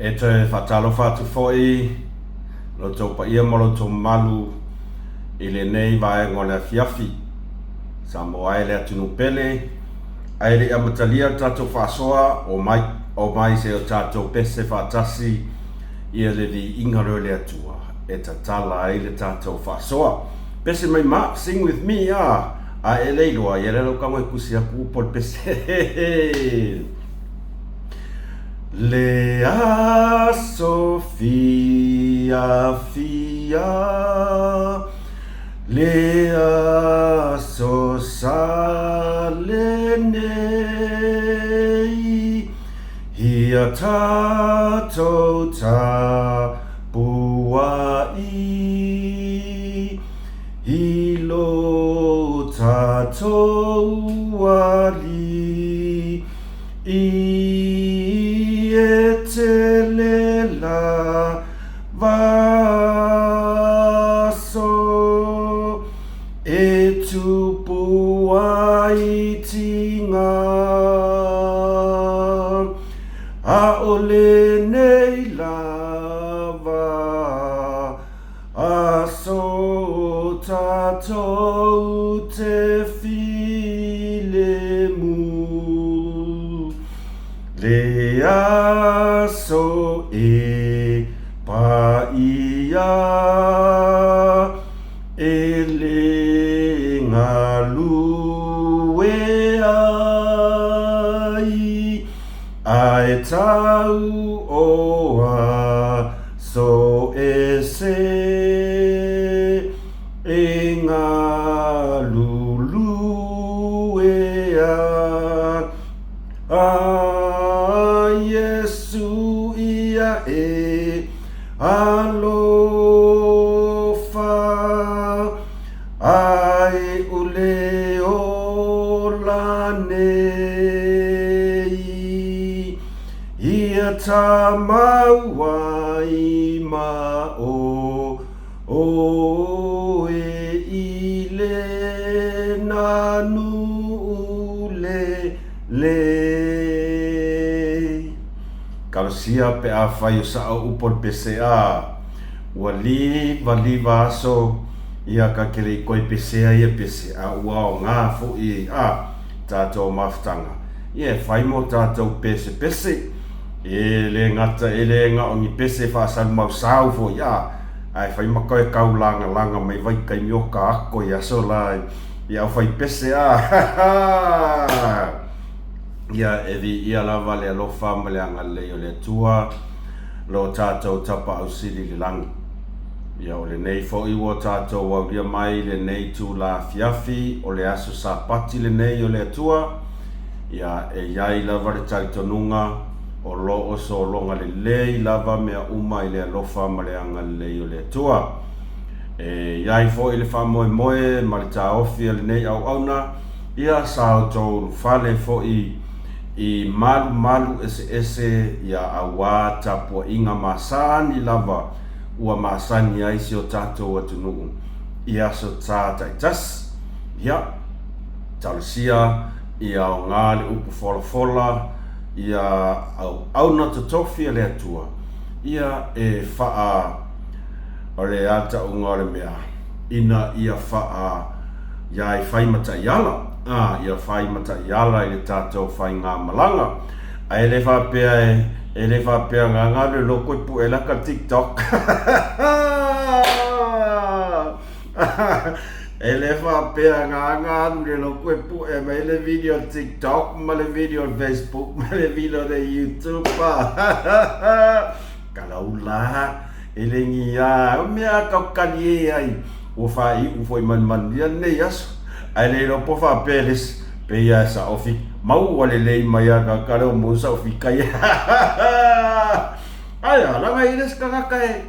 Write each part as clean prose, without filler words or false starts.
E te whatalo whatu foi, lo tau pa ia molo tau malu, i le nei vae ngole fiafi. Sa mo ai le atunu pele, ai le amatalia tatou whasoa o mai se o tatou pese whatasi, ia le di ingaro le atua, e ta tala ai le tatou whasoa. Pese mai ma, sing with me a e leiloa, ia le lau kamai kusi aku upol pese. Lea Sofia Fia Lea Sosalenei Hia Tatou Ta Puai Hilo Tatou Wali Telela vaso e tupu ai tinga a ole nei lava a so tatou te filemu Lea so e paia e le ngalue ai tau oa so e se e ngalulue Yesu ia e alofa ai ule o lanei ia tamauai ma o e ile nanu le Kalosia pe a whai o sa au upol PCA ua li vaso ia ka kele koi PCA ia PCA ua o ngā fo i tātou mawhtanga ia whai mo tātou pese e le ngata e le ngā o ni pese whaasan mau sau fo ia ai whai makoe kau langa mai vai kai mioka ako ia so lai ia whai PCA ia evi ia lava le alofa ma le anga leo le tua lo tātou tapa au siri le langi ia o le nei fo iwo tātou au ria mai le nei tu la fiafi o le aso sa pati le nei o le tua ia e iai lava le taitonunga o lo oso longa le lei lava mea uma i le alofa ma le anga leo le tua e iai fo i le wha moe ma le tā ofi le nei au auna ia sa au tōru fale fo i malu ese ia awa tapua inga masani lava ua masani ai si o tatou atunuu ia so tā taitas ia talosia ia o ngā le upu fola ia au na totofi le atua ia e faa o le ata unga o le mea ina ia faa ia e whai mata iala ia whai mata iala i le tātou whai ngā malanga e le whapea ngā le loko i pu e laka TikTok e le whapea ngā le loko i pu e mai le video TikTok ma le video Facebook ma le video de YouTube kalaula e le ngia o mea kau kani e ai o whai u foi man ia nei aso ai le lo po fa peles pe ia sa ofi mau wale le mai ka karo mo sa ofi kai ai la ngai des ka kai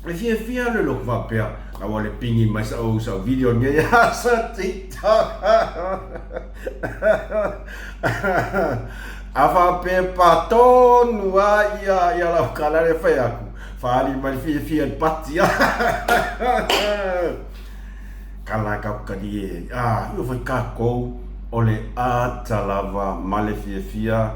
e fia le lo va pe ka wale pingi mai sa o sa video nge sa TikTok afa pe paton wa ia la kala le fa aku fali mai fia patia kala ka kali eu foi kako ole a talava male fia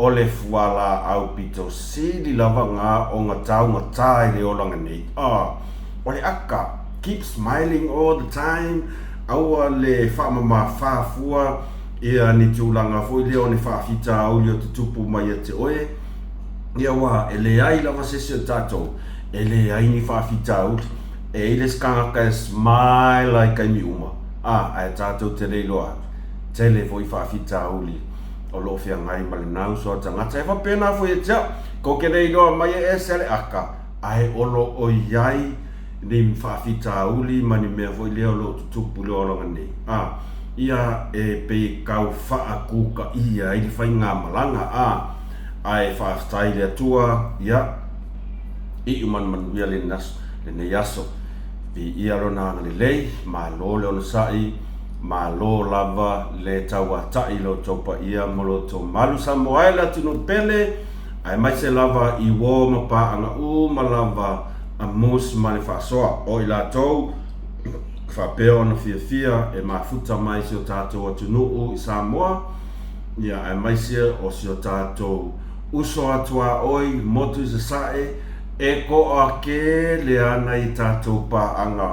o le fuala au pito sili lava ngā o ngā tau ngā tai le olanga nei. O le aka, keep smiling all the time, aua le whaamama whaafua, ia ni tūlanga fo leo ni whaafita au leo te tupu mai a te oe. Ia wā, e le ai lava sesi o tātou, e le ai ni whaafita au, e ile skanga e smile ai kai mi uma. Ai tātou te leiloa, te le foi whaafita au li. O lo fia ngai male nau so tangata e whapena fo e tia ko ke leiloa mai e sele aka ai olo o iai ni mwhawhita uli mani mea fo i leo lo tutupu leo longa nei ia e pe kau whaakuka ia i whai ngā malanga ai whaaftai lea tua ia i uman wia le nas le ne yaso vi ia rona ngale lei ma lo leo na sai ma lo lava le taua tai lo topa ia molo to malu samoaila tino pele ai mai se lava i wo mapa anga ma lava a MUSS Ma Le Fa'asoa o i latou whapeo na fia e mafuta mai si o tātou atu nuu i Samoa ia ai mai se o si o tātou uso atua oi motu se sae e ko a ke le ana i tātou pa anga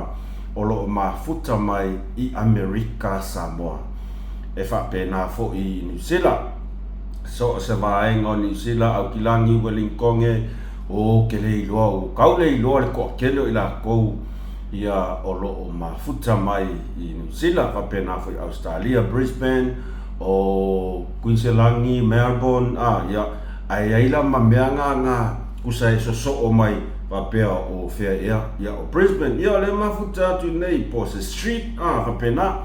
o lo mafuta mai i Amerika Samoa e whapena fo i New Zealand so se vaenga o New Zealand au kilangi Wellingkonge o ke le iloa o kau le iloa le ko kele i la kou ia o lo mafuta mai i New Zealand whapena fo i Australia Brisbane o Queenselangi Melbourne ia ai aila mameanga nga kusai so o mai whapea o whea ia o Brisbane ia le mafuta atu nei po se street whapena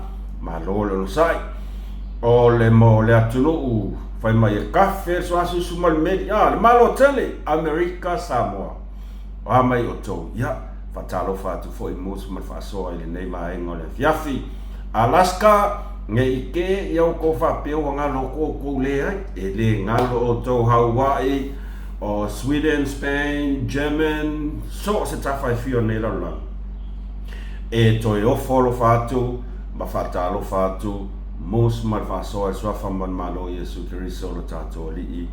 malolo no sai o le mo le atu u fai mai e kafe so asu sumal meri le malo tele Amerika Samoa mai o tau ia fatalo fatu fo i MUSS Ma Le Fa'asoa i le nei vaenga le fiafi Alaska nge ike iau ko whapeo ngā loko ko lea e le ngalo o tau Hawaii o Sweden, Spain, German, so se tawhai fio nei lau. E toi o folo fatu, ma fatalo fatu, MUSS Ma Le Fa'asoa e sua whaman malo Iesu Kiriso lo tātou alii,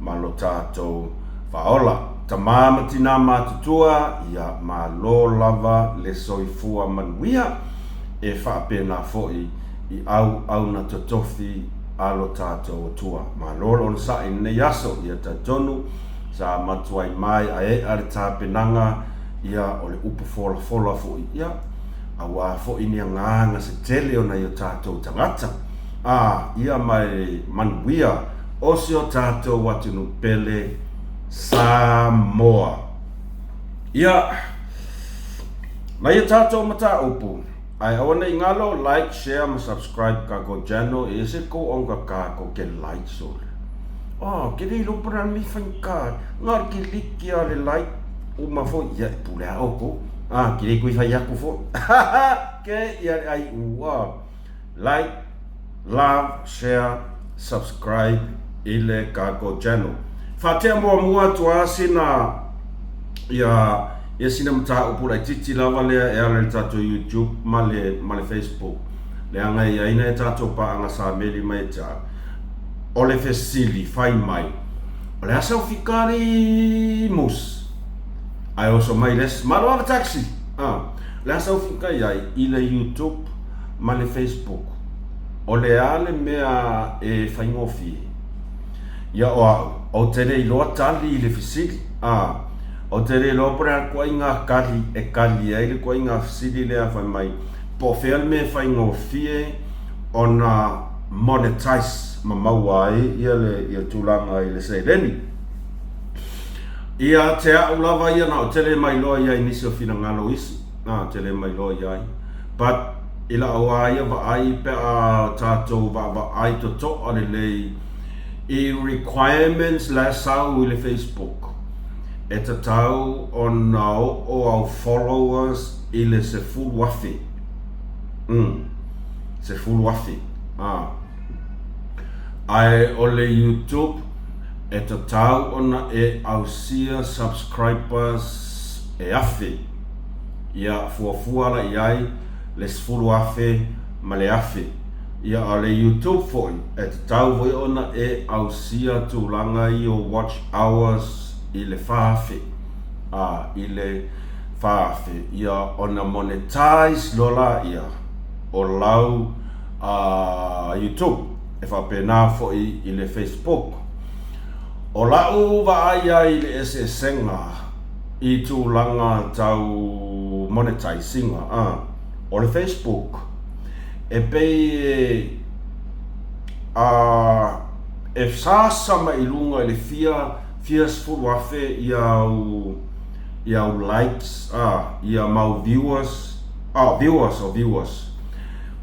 ma lo tātou whaola. Ta mama tina matutua, ia ma lo lava le soifua manuia, e whapena foi i au na totofi alo tātou tua. Ma lolo on sa in ne yaso ia tatonu, sa matuai mai a ale tāpenanga ia o le upu fola foi ia awa foi ni nganga se tele ona ia tātou tangata ia mai manuia o se o tātou watunu pele Samoa ia mai tātou mata upu ai awana ingalo like share ma subscribe ka ko channel e se ko onga ka ko ke like so ke dei lo para mi fanka ngar ki liki ale like o ma fo ya pula Oukou ke dei ko fa ya ko fo ke ya ai like love share subscribe ile ka ko channel fatea mo tua sina ya sina mta upula titi lava le e ale tato YouTube ma le Facebook le anga ia ina tato pa anga sa meli mai ta o le fesili fai mai o le asa ufikari MUSS ai oso mai les malo ava taxi le asa ufikari ai i le YouTube ma le Facebook o le ale mea e fai ngofi ia o tele iloa tali i le fesili o tere lo pra ko inga kali ai le ko inga fisili le fa mai po fel me fa ingo fie ona monetize mamawai ia tulanga i le seleni ia te ulava ia na tere mai lo ia inicio fina ngalo isi tere mai lo ia but ila awa ia va ai pe tato va ai to ale le i requirements la sau i le Facebook e te tau o nao o au followers i le se full wafi se full wafi ai o le YouTube e te tau o na e au sia subscribers e afi ia fuafuala i ai le se full wafi ma le afi ia o le YouTube foi e te tau foi ona e au sia tūlanga I o watch hours I le whawhi I le whawhi ia ona monetize lola ia o lau YouTube e whapena foi I le Facebook o lau vaaya I le senga I tūlanga tau monetizinga o le Facebook e pei e sasa mai lunga I le fia sfuafe ia likes ia mau viewers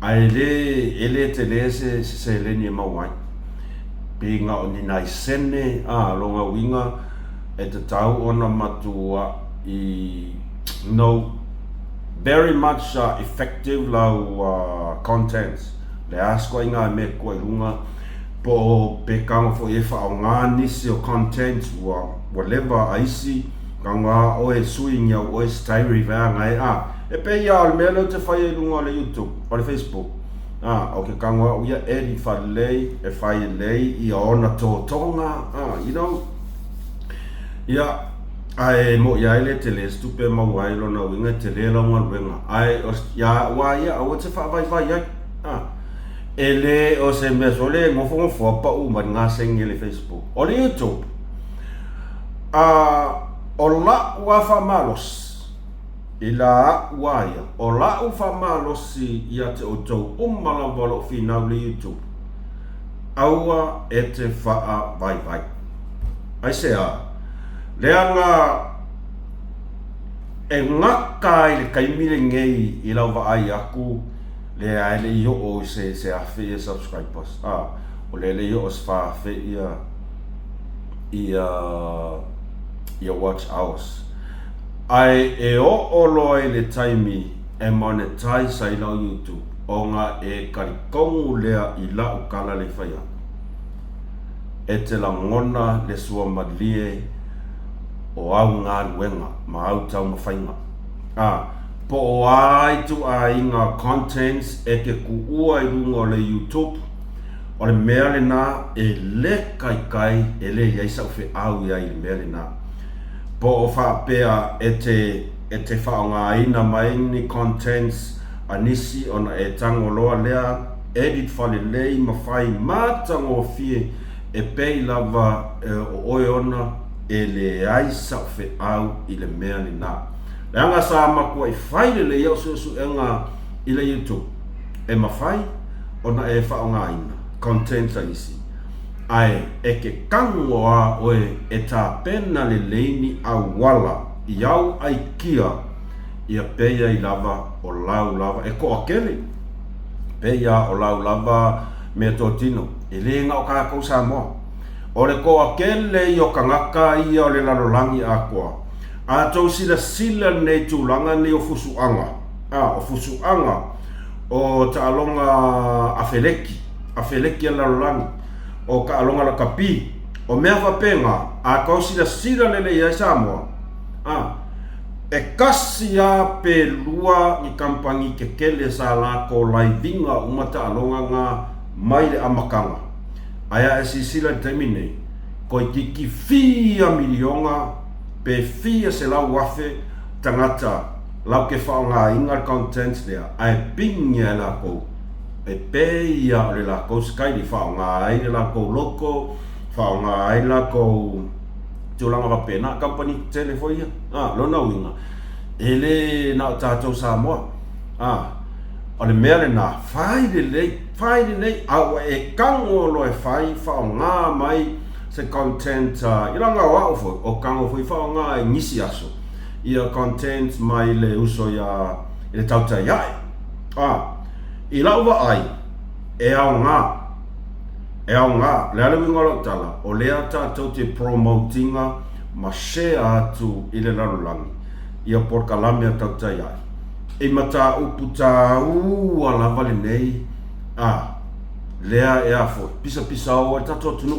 ai ele te lese se leni mau ai pe nga o ni nai sene longa winga e te tau ona matua I very much effective lau contents le asko inga me ko lunga po pe kanga fo e fa nga nisi o contents whatever I see kanga o e suinga o e style va nga e pe ia al melo te fa lunga le YouTube o le Facebook o ke kanga o ia edit fa lei e fa lei I ona to tonga you know ia ai mo ia ele tele stupe ma wai lo na winga tele lo ngol wenga ai ya wa ia o te fa vai ia ele o se me sole mo fo pa u ma nga seng ele Facebook o le YouTube o la wa fa malos ila wa ia o la u fa malos ia te o to mala volo fina le YouTube aua e te fa vai ai se leanga e ngaka I le kaimile ngei I lau vaai aku le aile I o se afe subscribers o le o se whaafe ia watch hours ai e o loe le taimi e monetize ai lau YouTube o nga e karikongu lea I lau kala le whaia e te langona le sua madlie o au ngā ruenga, ma au tau mawhainga. Po o ai tu inga contents e ke kuua I runga o le YouTube, o le mea le nā e le kai e le iaisa uwhi au ia I le mea le nā. Po o whaapea e te whaonga ina mai ni contents anisi ona e tango loa lea, edit whale lei mawhai mātango o fie e pei lava o oe ona e le aisa o fe au I le mea ni nā. Le anga sa makua I whaile le iau su enga I le YouTube. E mawhai, ona e whaonga ina, content a isi. Ai, e ke kangoa oe e tā pena le leini au wala I au ai kia ia peia I lava o lau lava. E ko akele, peia o lau lava me tōtino. E le nga o kākou sa moa. O le koa kele I o kangaka ia o le lalolangi a koa. A tau sila nei tūlanga nei o fusuanga. O fusuanga o ta alonga afeleki a lalolangi. O ka alonga la kapi. O mea wapenga a kau sila lele ia Samoa. E kasi a pe lua I kampangi ke kele sa la ko laivinga umata alonga ngā mai le amakanga. Aia e sisila termine ko I kiki fia milionga pe fia se lau wafe tangata lau ke whaonga inga contents lea ai pingia la ko e peia o le la ko skai di whaonga ai la ko loko whaonga ai la ko tūlanga wapena company telefoia lona winga ele na tātou Samoa o le mea le nā whai lei au e kango lo e whai whaonga mai se content I langa o au fo o kango fo I whaonga e nisi aso ia content mai le uso ia I le tauta iai I lauwa ai e au ngā le ale wingolo tala o lea tātou te promotinga ma share atu I le lalulangi ia porkalame a tauta iai e mata upu tā ua lava le nei lea e afo pisa o e tato tunu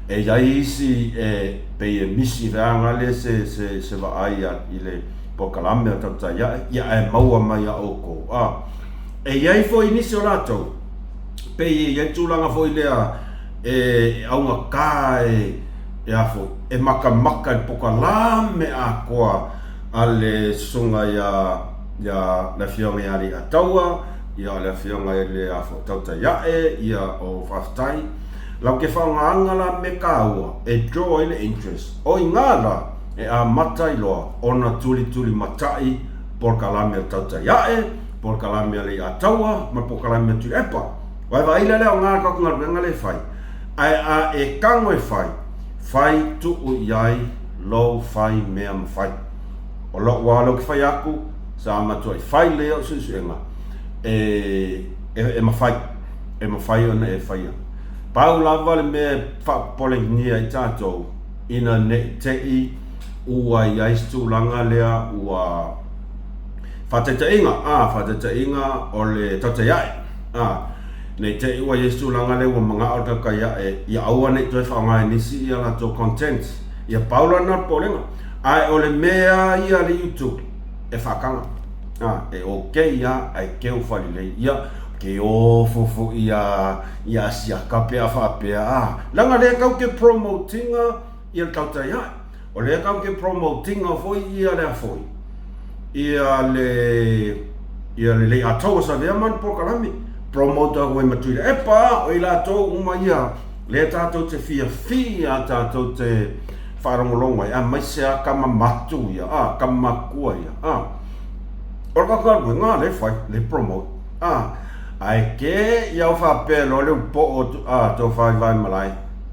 e iai isi e pei e misi reanga le se wa ai I le pokalame a tauta ia e maua mai a Oukou e iai fo inisi o latou pe ye tūlanga fo ilea aunga kai afo maka poka lame a koa ale sunga ya la fionga ya li ataua ya la fionga le afo Tuiā ia o Whaftai lau ke whaanga la me kaua draw ile interest o ingala a matai loa ona tuli matai por kalame Tuiā por kalame le ataua ma por kalame tu epa vai ile le ngā ka ngā le fai ai kango fai tu iai lo fai mea fai o lo walo ki fai aku sa matua fai leo susuenga ma fai ona fai pau lava le me fa polenia i tatou ina ne tei ua iai stulanga lea ua whatetainga o le Tuiā nei te iwa Yesu langa le wa mga o ka ia aua nei toi whaonga nisi ia la to content ia paula na polenga ai o le mea ia le YouTube whakanga okay ia ai keu whali le ia ke o fufu ia sia kapea whapea langa le kau ke promotinga ia Tuiā o le kau ke promotinga foi ia le foi ia le atoa sa lea man po kalami promoter ko matuira epa o ila to uma ia le tatou te fia tatou te wharongolonga ia mai sea kama matu ia kama kua ia o ka ngā le fai le promote ai ke ia whapelo le po o to whai vai malai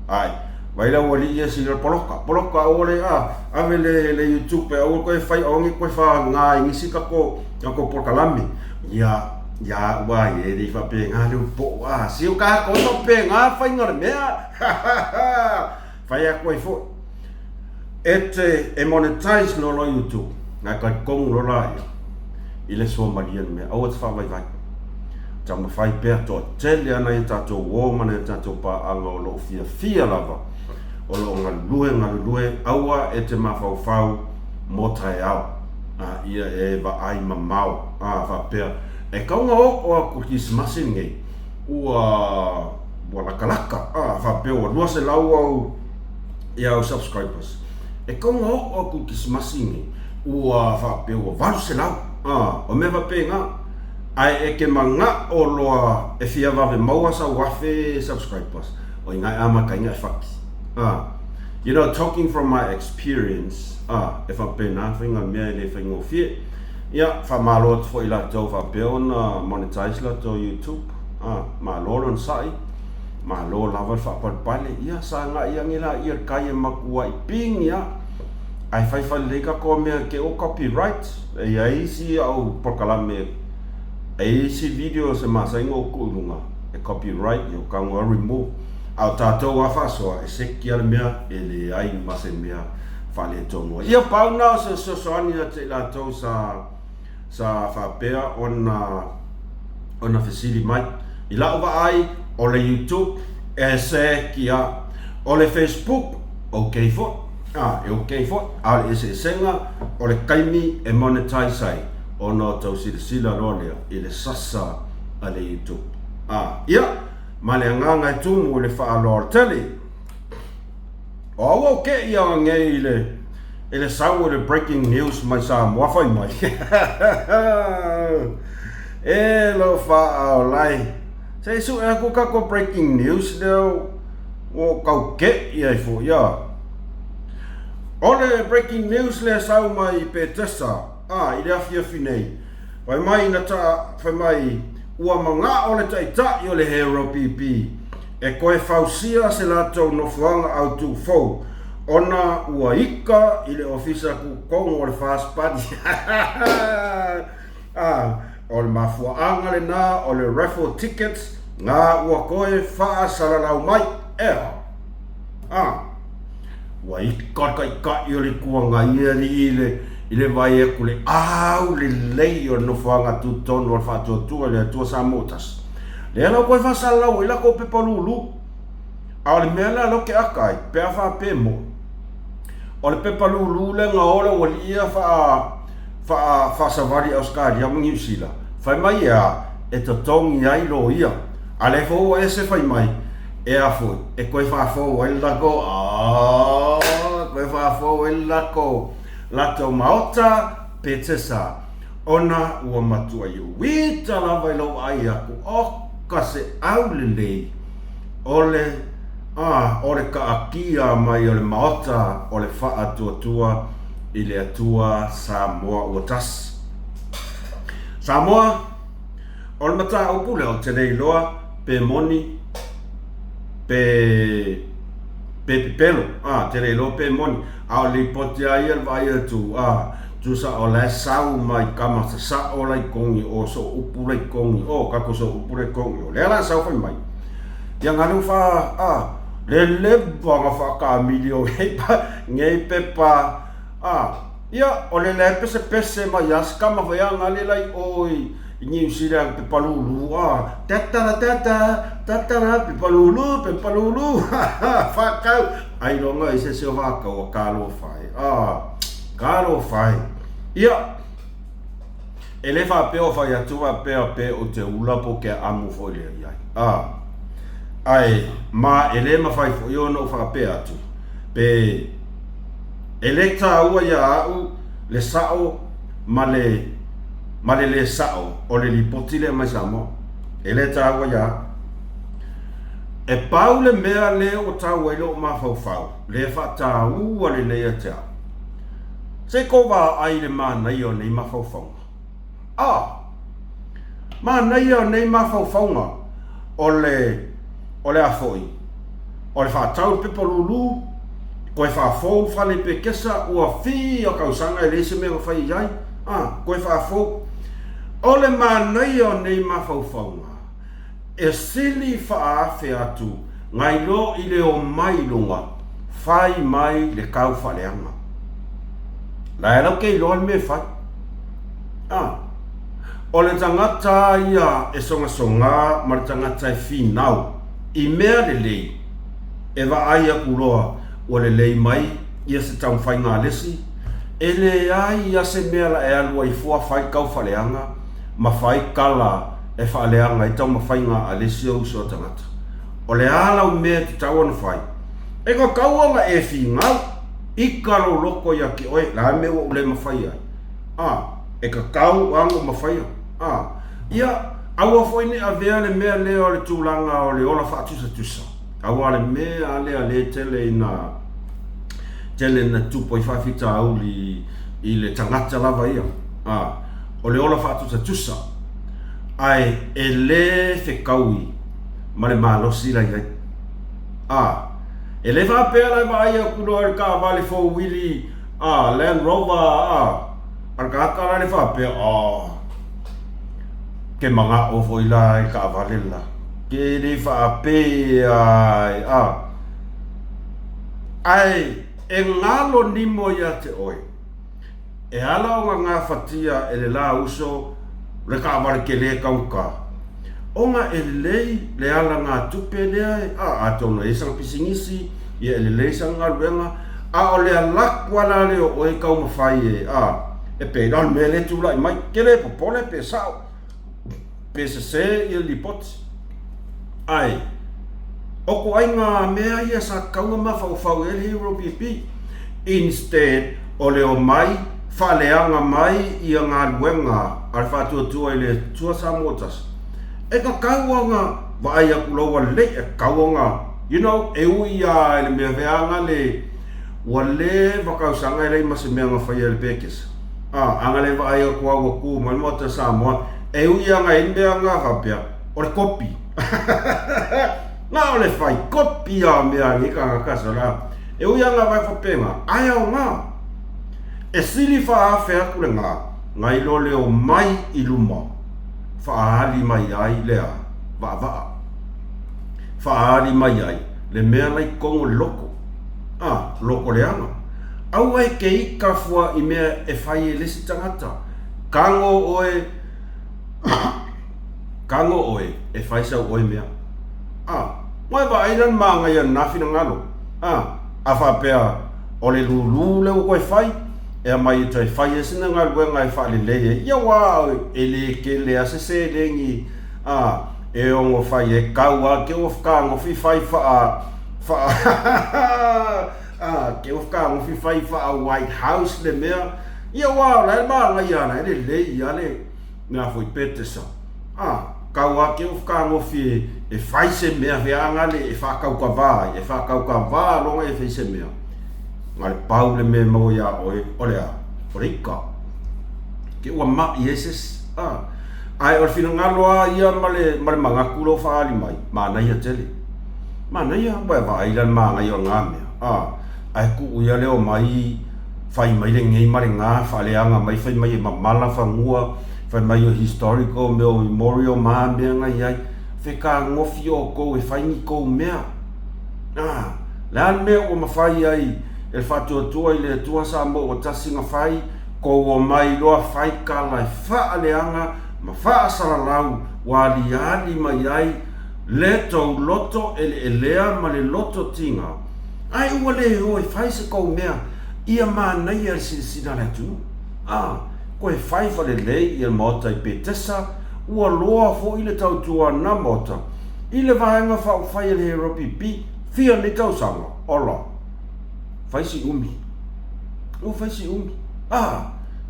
ai vai la wali ia si le poloka o le ave le YouTube o ko fai ongi ko fa ngā ingisi ka ko porkalami ia wa ye di fa pe nga lu po siu ka ko no pe nga fa ngor mea fa ya ko fo monetize lo YouTube nga ka kong lo la ile so malian me o fa vai jam fai pe to tele ana ta to wo mana ta to pa anga lo fia lava o lo nga lue awa ma fa mo Tuiā ia va ai mamau fa pe kaunga o ku Christmas ngai ua lakalaka fa pe o lua se lau au ia o subscribers kaunga o ku Christmas ngai ua fa pe o valu se lau o me va pe nga ai ke manga o loa fia va ve maua sa wafe subscribers o ngai ama ka ngai faki you know, talking from my experience if I pe na finga me le fingo fie ia malolo fo ila to fa peona monetize la to YouTube malolo sai malolo lava fa pale ia sa nga ia ngila ia kai makua iping ia ai fai le ka ko me ke o copyright ia isi au pokalame isi video se masa ngo kulunga copyright yo ka ngo remove au tato wa fasoa se kia mea ele ai masa mea fale to no ia pau na se ani te la to sa whapea ona fesiri mai i lau wa ai o le YouTube se kia o le Facebook okay fo ale senga o le kaimi monetize ai ona tau sila rolea i le sasa a le YouTube ia ma le nganga tumu le whaalor tele o ia ngei ele sau le breaking news mai sa mwafai mai lo fa lai sei su aku ka ko breaking news leo o kau ke ia fo ia ole breaking news le sau mai petesa ile afia finei vai mai na ta vai mai ua manga ole taita yo le hero pp koe fausia se lato no fuanga au tu fo ona ua ika ile ofisa ku kongo le fast party o le mafuaanga le na o le raffle tickets nga ua koe faa salalau mai ua ika yo le kuanga ile vai kule au le lei o no fuanga tu tono o fato tu le tu sa motas le ana koe fa salalau ila ko pe palulu au le mela lo ke akai pe fa pe mo o le pepa lulu le nga ora o ia fa savari auskari a mungi usila fai mai ia to tongi ai lo ia Ale fo e se fai mai e a fo e koe fa fo e la ko koe fa fo e la ko la to maota petesa ona ua matua yu wita la vai lo ai aku o kase au le ole ole ka akia mai ole maota ole fa atua i le atua Samoa ua tas Samoa ole mata upule o tenei loa pe moni pe pipelo tenei loa pe moni a le poti ai al vai atu tu sa o le sau mai kama sa o lai kongi o so upule kongi o kako so upule kongi o le ala sau fai mai yang anu fa le banga fa ka milio ngei pepa ia o le pese mai as kama fa yang ale lai oi New Zealand pe palulu tatara pe palulu fa kau ai longa ise se va ka o kalo fai kalo fai ia ele fa pe o fai atua pe o te ula po ke amu fo le ai ai ma ele ma fai fo yo no fa pe atu pe electa ua ya au le sao male le sao o le lipotile mai Samoa ele taua ya e pau le mea le o tau e lo mafau le fata ua le le tea se kova ai le mana io nei mafau mana io nei mafau o le afoi o le fatau pe polulu koe fafou fale pe kesa ua fi o kausanga e le se mea fai iai koe fafou o le manai o nei mafaufaunga e sili faafe atu ngai lo i le o mai lunga fai mai le kau faleanga la e lau kei loa me fai o le tangata ia e songa ma le tangata e finau i mea le lei e va aia kuloa o le lei mai ia se tau fai ngā lesi e le ai ia se mea la e alua i fua fai kau faleanga ma fai kala e faleanga i tau ma fai ngā alesi au so tangata o le ala u mea te tau anu fai e ka kauanga e fi ngau i karo loko ia ki oe la me o le ma fai ai e ka kau ango ma fai ia aua foi ne avea le mea le o le tūlanga o le ola tusa aua le mea ale tele na tupo i whawhita au i le tangata lava ia o le ola tusa ai e le whekaui ma le malosi la iai e le whapea lai vai a kuno ar ka vale fo wili Land Rover ar ka akara le whapea ke manga o foi la e ka vale la ke le whapea ai e ngalo nimo ia te oe e ala o ngā whatia e le la uso le ka vale ke le kauka onga e lei le ala ngā tupe lea a tona e sang pisingisi ia e lei sang ngā ruenga o le alakwa la leo o e kau mawhai e peidan me le tula i mai ke le popole pe sao pe se i li poti ai oko ai ngā mea ia sa kaunga mawhau e le hero pipi instead o leo mai whaleanga mai i a ngā ruenga ar whatuatua i le tua Samotas e ka kauanga vai a kuloa le e kauanga e ui a le mea veanga le ua le wakausanga e lei ma se mea ngawhai e le pekes anga le vai a kua Oukou mai mota Samoa e ui a ngā inbea ngā hapea o le kopi ngā o le whai kopi a mea ngika ngā kasa la e ui a ngā vai whapenga ai au ngā e sili whaafe aku le ngā ngai lo leo mai i luma whaahali mai ai lea vaa whaahali mai ai le mea lai kongo loko lokoleaga au ai ke ika fua i mea e whai e lesi tangata kango oe e whai sau oe mea moe wa ailan maa ngai an nawhina ngalo a whapea o le lulu leo koe whai e mai tai whai e sina ngā ruenga e whale leye ia wā e le ke le asese lengi e ongo fai e kaua ke o whakaango fai ke o whakaango fai White House le mea ia wā lai maa ngai ana ele lei ale ngā fwoi petesa kaua ke o whakaango e fai se mea veanga le e whakau ka vā longa e fai se mea ngare pau le mea mau ia olea ika ke ua mai eses ai o fina ngaloa ia male mangaku lo whaali mai mana ia tele mana ia wa ailan manga ia ngā mea ai ku uia leo mai fai mai le ngei mare ngā whaaleanga mai fai mai e mamala whangua fai mai o historical meo memorial maa mea ngai ai wheka ngofi o kou e whai ni kou mea lean mea o mawhai ai e whatua tua i le tua sa mo o tasinga whai kou o mai loa whai ka lai whaaleanga ma whaasaralau wali ali mai ai le tau loto e lea ma le loto tinga ai ua le hoi whai se kou mea ia mānei al sina le tu koe whai whale lei i le mota i petesa ua loa fo i le tau tua na mota i le vaenga whau whai le hero pipi fia ni tau sanga ola whai si umi whai si umi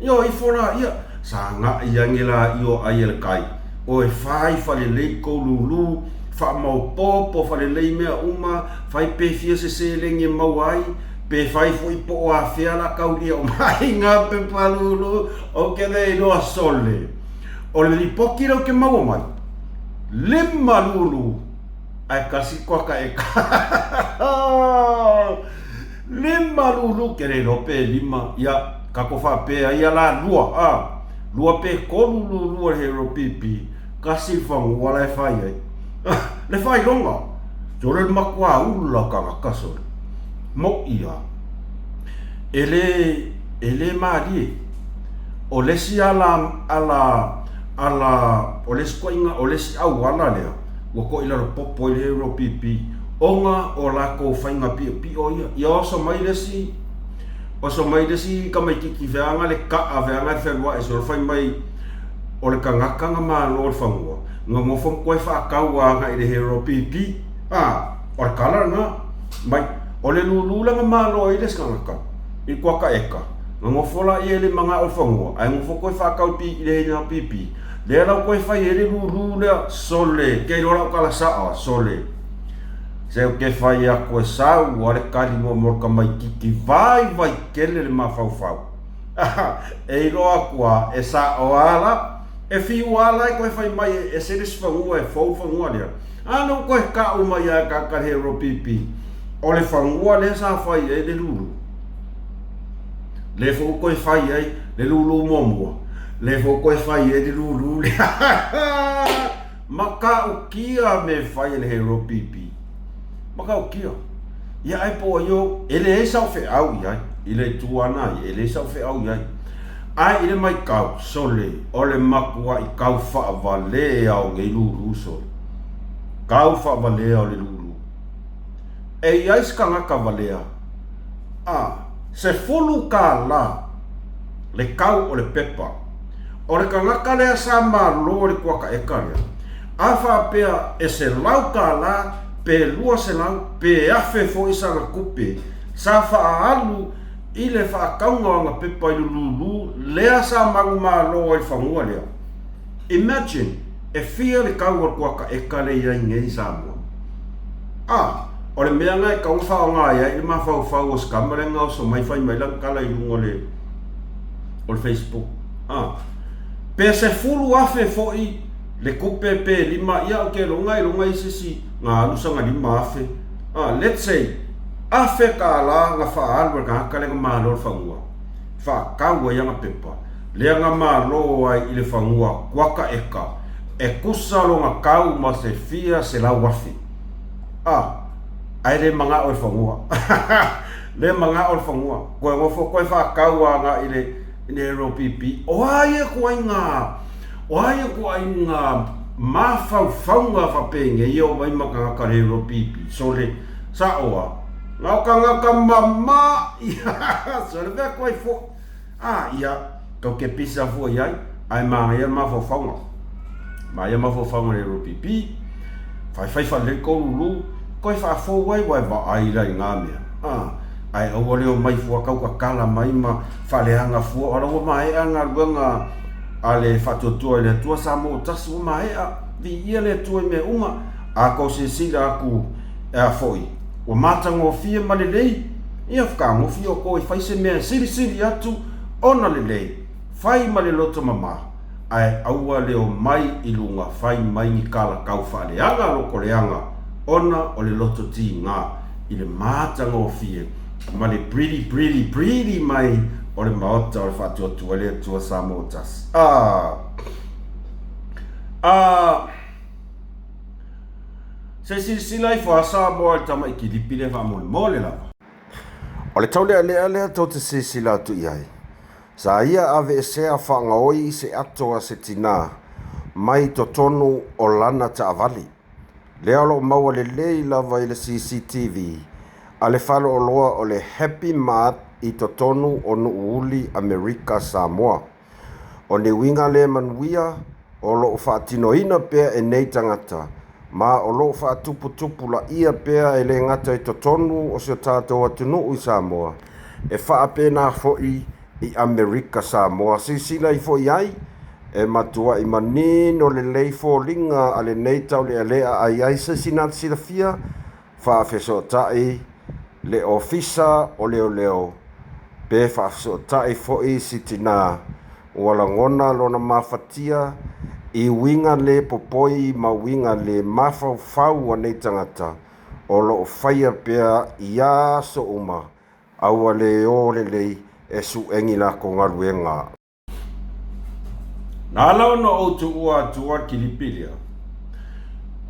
io i fora ia sa nga ia ngela io ai le kai o e whai whale lei kou lulu wha mau popo whale lei mea uma whai pe fia se lengi mau ai pe fai foi po a fiala kaulia o mai ngā pe palulu o ke nei noa sole o le lipoki rau ke mau mai lima lulu ai kasi kwaka e lima lulu ke re lope lima ia kako wha pe ia la lua pe kolu lulu he ropipi kasi whangu wala e whai ai le whai longa jore makua ula kanga kasore mo ia ele mari o lesi ala o lesi koinga o lesi au ala lea wa ko ila popo ile ro pipi onga o la ko fainga pi o ia oso mai lesi ka mai ki veanga le ka veanga ferwa e so fai mai o le kanga ma lo fangua ngo fom ko fa ka wa nga ile hero pipi o kala na mai o le lulula nga malo i les kanga i kwaka eka ngo fola i ele manga o fangua ai ngo fo fa ka pi i le na pipi le la ko fa i ele lulula sole ke ora kala sa sole se o ke fa ia ko sa o le kali mo ka mai ki vai kele le mafau e lo akua e sa o ala e fi wala ko fa mai e se des fangua e fangua le no ko ka o mai ka hero pipi o le whangua le sa whai e le lulu le fo koe whai ai le lulu momua le fo koe whai e le lulu maka o kia me whai le hero pipi maka o kia ia ai po yo ele e sau fe au iai ile tuana ele sau fe au iai ai ile mai kau sole o le makua i kau wha vale au ngei lulu sole kau wha vale au le lulu e iai skanga ka valea se fulu ka la le kau o le pepa o le kangaka lea sa malo le kuaka e karea awha pea e se lau ka la pe lua se lau pe afe fo isa na kupe sa wha alu i le wha kaunga o nga pepa i lulu lea sa mangu malo i whangua lea imagine e fia le kau o le kuaka e kare ia ngei sa mua o le mea ngai ka uwha o ngā ia i ma whau o skamare ngau so mai whai mai lang kala i lungo o le Facebook pe se fulu afe fo i le kupe pe lima ia o ke longa i sisi ngā alusanga lima afe let's say afe ka la ngā wha alwa ka haka le ngā malo le whangua wha kaua ia ngā pepa lea ngā malo ai i le whangua kuaka eka e kusa lo ngā kau ma se fia se lau afe ai le manga o whangua le manga o whangua koe ngofo koe whakaua ngā i le hero pipi o aia koe ngā mawhau whaunga whapenge i o mai maka ka hero pipi so le sa oa ngau ka ngaka mama so le vea koe fo ia kau ke pisa fo iai ai maa ia mawhau whaunga ma ia mafofauga le rupipi fai fa le kolulu koe fa fo wai wa ai la ngā mea ai au leo mai fua kau ka kala mai ma faleanga fua ora wa mai anga luanga ale fatotua le tua sa mo tasu mai vi ia le tua me uma a ko se sila aku a foi o matango fia malelei ia fka mo fia ko fai se me siri atu ona lelei fai maleloto mama ai au leo mai ilunga fai mai ni kala kau faleanga lokoleaga ona o le loto ti nga ile matango fia male pretty mai o le maota o le whātua le tua sa motas. Se silai whaasa moa le tama iki lipi le wha mole lava. O le tau lea tau te sila Tuiā. Sa ia ave e sea whangaoi se atoa se tina mai to tonu o lana ta avali. Lea lo maua le lei lava i le CCTV a le whalo o loa o le Happy Month i to tonu o nuuli Amerika Samoa. O ne winga le manuia o lo whaatinoina pea e nei tangata, ma o lo whaatupu la ia pea e le ngata i to tonu o se tātou atunu i Samoa. E whaapena foi i Amerika Samoa. Sila i foi ai, e matua i manino le leifo linga a le nei tau le alea ai se sinat sila fia, whaafeso tai le ofisa o leo. Pe whaafeso tai foi si tina, wala ngona lona mafatia, i winga le popoi ma winga le mafau nei tangata, o lo whaia pea ia so uma, aua le o le lei e su engi la ko ngaruenga. Nā lau na o tu ua ki lipilia,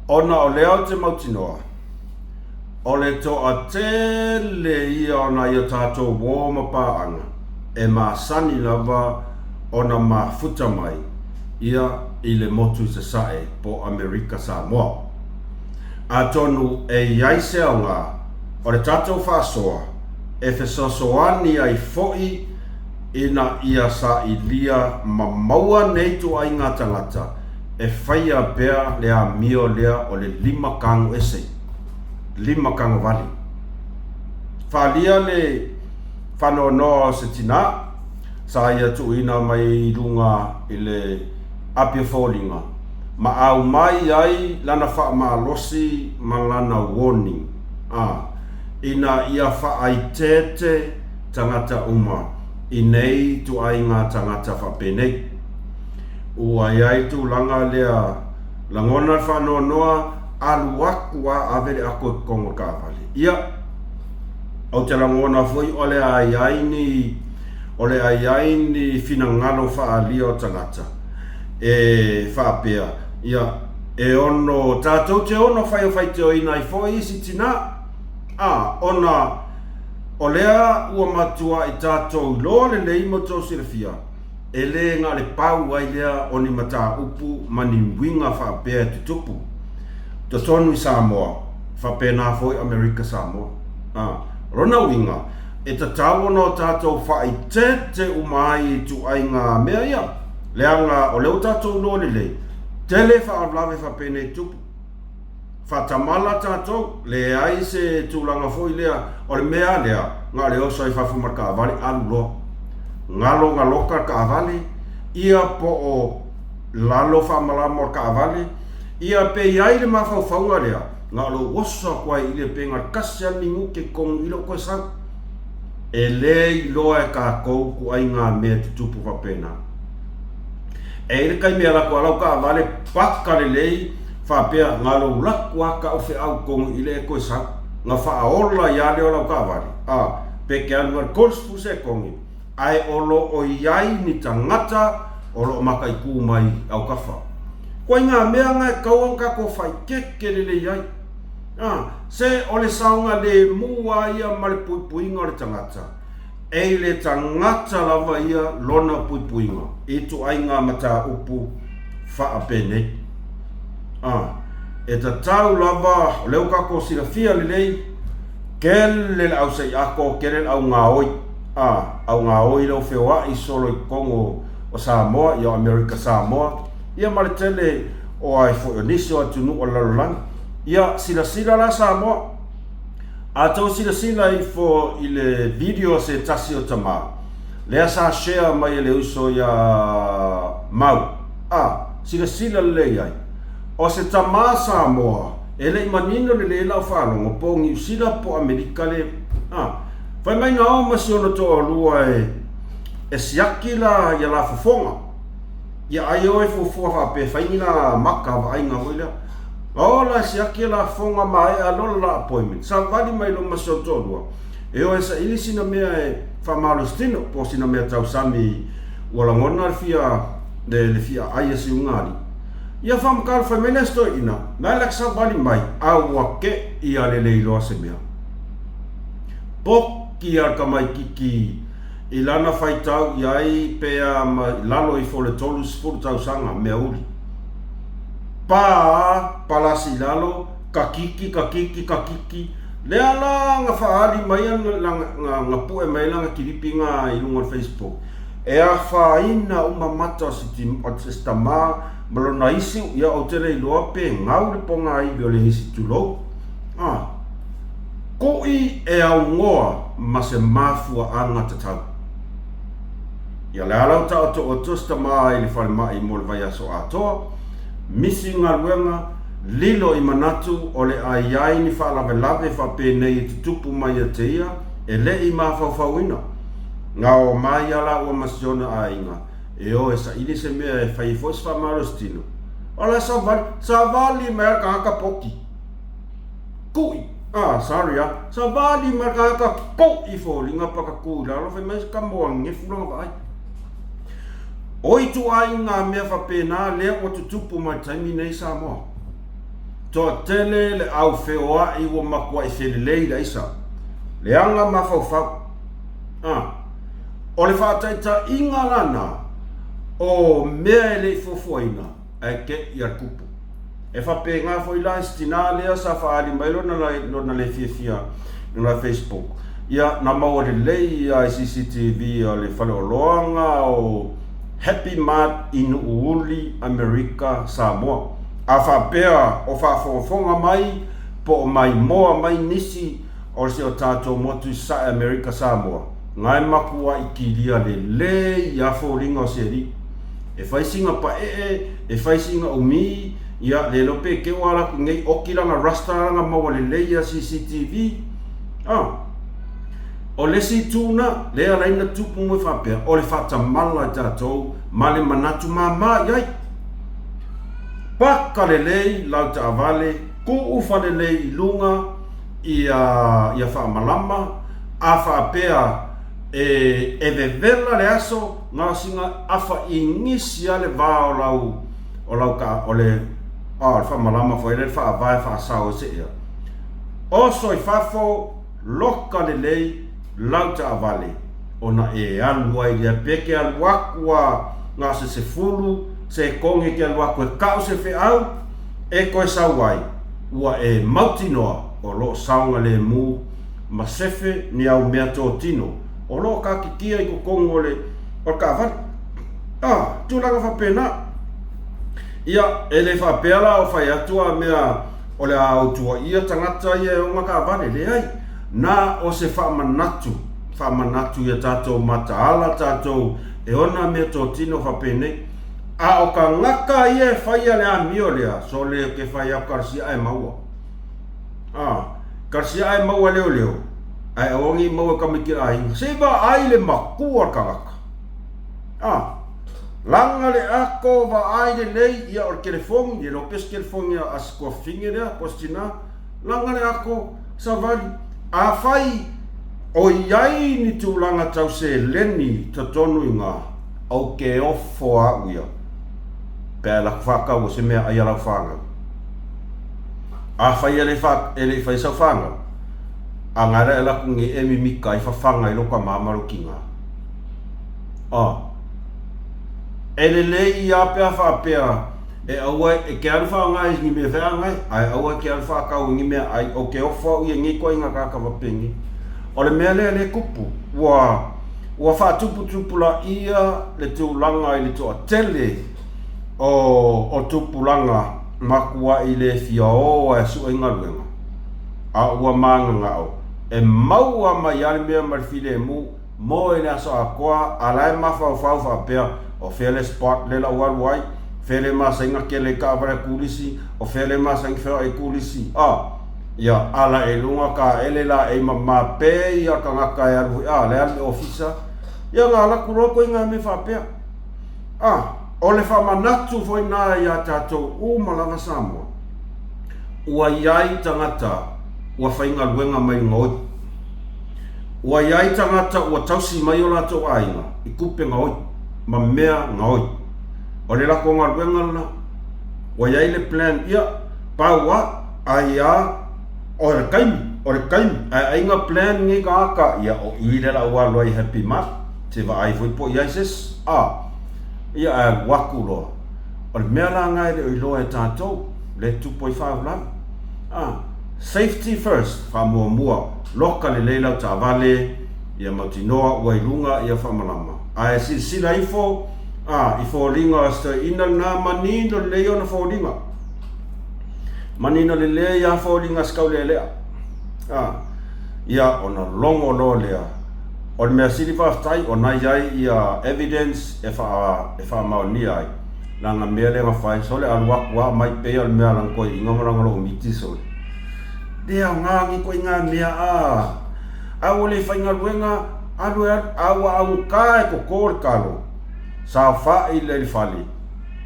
ona o leo te mautinoa, o le to a tele ia ona ia tātou wōma pāanga, e mā sani lava ona mā futa mai, ia i le motu se sae po Amerika Samoa. A tonu e iaise au ngā, o le tātou whāsoa, e whesosoani ai foi ina ia sa i lia ma maua nei tu ai ngā tangata, e whaia pea lea mio lea o le 5 kango ese, 5 kango wali. Whalia le whanonoa se tina, sa ia tu ina mai lunga i le apia fōlinga, ma au mai ai lana wha maa losi ma lana warning. Ina ia wha ai tete tangata uma, i nei tu ai ngā tangata whapenei. Ua iai tu langa lea langona whanonoa alu aku a avere ako kongo kāwali. Ia, au te langona fui ole ai ni fina ngalo whaalia o tangata. E whaapea. Ia, e ono, tātou te ono whai te o ina i fōi isi tina. Ona o lea ua matua i tātou loa le lei moto sirafia. E le ngā le pau ai lea o ni mata upu mani winga whaapea tutupu. To tonu i Samoa, whapea nā foi Amerika Samoa. Rona winga, e ta tau no tātou whai te umai tu ai ngā mea ia. Lea ngā o leo tātou loa le lei. Tele whaalawe whapea nei tupu. Whatamala tātou, le ai se tūlanga foi lea, o le mea lea, ngā leo soi whawhuma ka avali alu loa. Ngalo ngā loka ka avali, ia po o lalo whamalama ka avali, ia pe iai le mawhauwhaunga lea, ngā lo wosa koe i le pe ngā kasi amingu ke kong ilo koe sau. E le i loa e ka kou ku ai ngā mea tutupu whapena. E le kai mea lako alau ka avali, paka le lei, whapea ngā lo laku aka o whi au kongu i le koe sau. Ngā whaaola ia leo lau ka avali. Peke anuar kolsfu se kongi. Ai olo o iai ni tangata, olo o maka i kū mai au kawha. Koe ngā mea ngai kauang kako whai keke le iai. Se o le saunga le mua ia ma le puipuinga o le tangata. E le tangata lava ia lona puipuinga. I tu ai ngā mata upu whaapene. E ta tau lava leo kako sirafia le lei, kele le au sei ako, kele au ngā oi. Au ngā oi leo whewa i solo i kongo o Samoa, i o Amerika Samoa. Ia maritele o ai fo nisi o tunu o lalang ia sila la Samoa ato sila i fo ile video se tasi o tama le sa share mai le uso ya mau sila le ai o se tama Samoa ele manino le la falo ngo pongi sila po Amerika le fai mai ngao masiono to lua e siakila ya la fofonga ya ayo e fofoa pe fai na maka vai nga wila ola siakila fonga mai alola appointment sa vali mai lo masiono to lua e o esa ili sina mea e famalostino po sina mea tau sami wala ngona fia le fia ai si ungari ia fam kal fa menesto ina na la sa vali mai awa ke ia le leilo se mea poki ar kamai kiki ilana faitau iai pea lalo i fole tolus furtau sanga mea uri palasi lalo kakiki le ala nga faali mai nga pue mai nga kiripi nga ilunga Facebook e a faina uma mata sistema malona isi ia o tele iloa pe ngau le ponga i biole isi tulo koi e au ngoa ma se mafua anga tatau ia le alau ta o sistema i le fale mai mo le vai aso atoa misi ngā luenga lilo i manatu o le ai ni whalavelave whapenei i tutupu mai a teia e le i mawhawhawina ngā o mai ala ua masiona a inga e o e sa ili se mea e whai fos whamarostino ola sa vali mea ka haka poki kui sa vali mea ka haka poki fo linga paka kui lalo whai mai ka moa ngefuranga vai oi tu ai ngā mea whapena lea o tutupu mai taimi nei Samoa toa tele le au wheoa i wa makua i whelelei la isa le anga mawhauwhau o le whataita inga lana o mea e le fofoina e ke i ar kupu e whape ngā fo i la istina lea sa whaali mai lona le fia na Facebook ia na maua le lei a CCTV o le whale o loanga o Happy Mart in Uuli, Amerika, Samoa. A whapea o whafonga mai po o mai moa mai nisi o se o tātou motu sa Amerika, Samoa. Ngai makua i kiria le i a whoringa o se ri. E whaisinga pa e whaisinga umi ia le lope ke wala ku ngei okilanga rastaranga maua le a CCTV. O le si tūna, le alaina tupu mwe whapea, o le whatamala tātou, ma le manatu mā iai. Paka le lei, lau ta avale, ku ufa le lei i lunga, ia whamalama, a whapea e vevela le aso, ngā singa awha i ngisi ale vā o lau ka, o le whamalama fo ele whaavai whaasau se ea. Oso i whafo, loka le lei, lau ta avale ona e alu ai le peke alu akua ngā se fulu se konge ke alu akua kau se wheau e koe sauai ua e mautinoa o lo saunga le mu ma sefe ni au mea tō tino o lo ka kikia i kukongo le o ka awhani tūlanga whapena ia e le whapeala o whai atua mea o le autua ia tangata ia o ngā ka awhani le ai na o se whamanatu ia tātou mataala tātou e ona mea tō tino whapene a o ka ngaka ia e whaia le amio lea so leo ke whaia karsia ai maua karsia ai maua leo ai aongi maua kamikira ai seba ai le makua ka ngaka langa le ako va ai le lei ia or telefon ia lo pes telefon ia asko finge lea postina langa le ako sa vali a whai o iai ni tūlanga tau se leni ta tonu i ngā au ke ofo a uia pēr la whakau o se mea ai alau whanga a whai ele whai sa whanga a ngara e laku nge emi mika i whawhanga i loka māmaru ki ngā ele lei i a pēr whapea e aua e ke alu whaongai ngi me whaongai ai aua ke alu whakau ngi mea ai o ke ofo uia ngi koe inga kaka wapengi o le mea le kupu ua whatupu la ia le tūlanga i le toa tele o tupulanga makua i le fiao e su inga luenga. A ua manga ngao. E maua mai ale mea marfile mu mo e le aso a koa alai mafau fa pea o fele spot le la waluai fele masainga ke le kavara kulisi o fele masainga feo e kulisi ia ala e lunga ka ele la e mama pe ia ka ngaka e alu le ale ofisa ia ngala kuroko inga me fa pea o le fa manatu foi na ia tatou malava Samoa ua iai tangata ua whainga luenga mai ngoi ua iai tangata ua tausi mai o lato ainga i kupe ngoi ma mea ngoi o le lako ngā luenga na ua iai le plan ia paua aia o le kaimi ainga plan ngi ka aka ia o i le la ua loi happy mat te va ai foi po iai ses ia waku loa o le mea la ngai le oiloa e tātou le 2.5 la safety first fa mua loka le leilau ta vale ia matinoa ua ilunga ia fa malama ai sila ifo ifo linga sta ina na manino le ona fo linga manino le ia fo linga skaule le ia ona longo lo le o me sili fa tai ona ia evidence e fa maoni ai langa mele nga fai sole alwa mai pe al me alang ko inga lo miti sole dia ngangi ko inga mea awole fainga luenga awa au kai ko kor kalo sa fa ile fali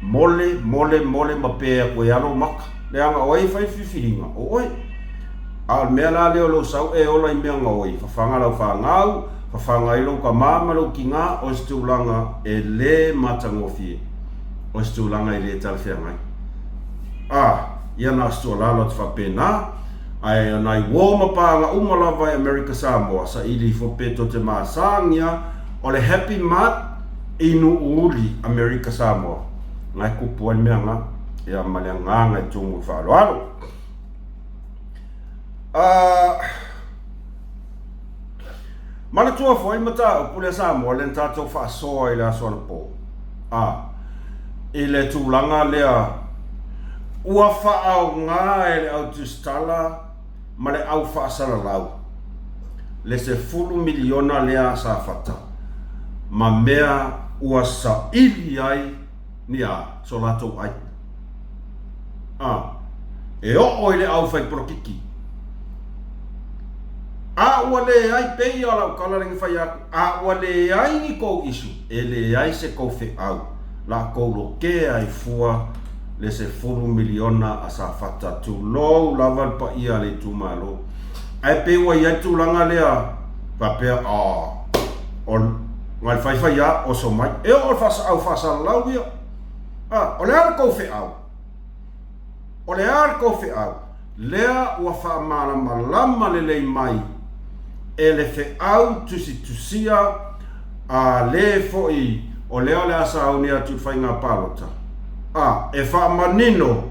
mole mape ko yalo mak le anga oi fai fifiringa oi al mela le lo sau e ola me anga oi fa fanga lo fa ngau fa fanga ilo ka mama lo kinga o stulanga e le matangofi o stulanga ile tal fermai ia na stulalo fa pena ai nai woma panga umalava America Samoa sa ili fo peto te masangia o le happy mat inu uli America Samoa ngai kupuan meanga ia maleanga ngai tumu fa alo mana tua foi mata pule Samoa le tato fa soa ila sona po ile tulanga lea ua fa au ngai le autustala ma le au faasalalau le se fulu miliona lea sa fata ma mea ua sa ili ai ni so latou ai e o le au fai prokiki ua le ai pei ala kala ringi fai aku ua le ai ni kou isu e le ai se kou fe au la kou lo ke ai fua le se fulu miliona a sa fata tu lo laval pa ia le tu malo ai pe wa ia tu langa lea pa pe on ngal fai ya o so mai e o fa sa lau ia o le ar ko fe au lea wa fa malama le mai e le fe au tusia le foi o lea le asa unia tu fainga palota e fa manino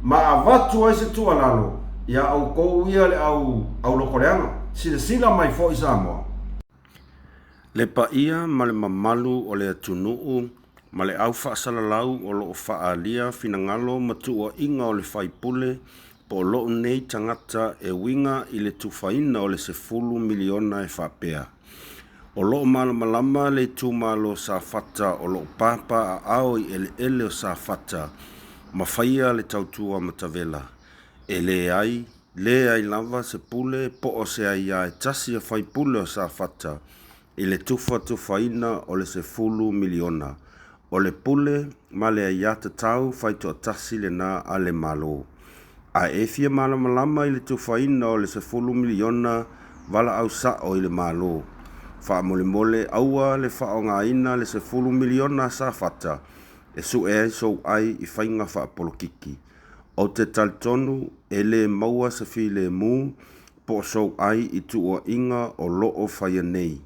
ma avatu ai se tua lalo ia au kou ia le au lokoleaga sila mai fo i Samoa le paia ma le mamalu o le atunuu ma le au faasalalau o loo faalia finagalo ma tuuaʻiga o le faipule po o loo nei tagata e uiga i le tufaina o le 10 miliona e faapea o loo malamalama le tumalo sa fata o loo papa ao i ele o sa fata ma faia le tautua matavela e le ai lava se pule po o se ai e tasi a fai pule o sa fata i le tufaina o le 10 miliona o le pule ma le ai tau fai to tasi le na a le malo a e fia malamalama i le tufaina o le 10 miliona vala au sa o i le malo fa mole aua le faaaogāina le 10 miliona sa fata e su e so ai i fainga fa polokiki o te talitonu e le maua se fi le mu po so ai i tuuaʻiga o loo faia nei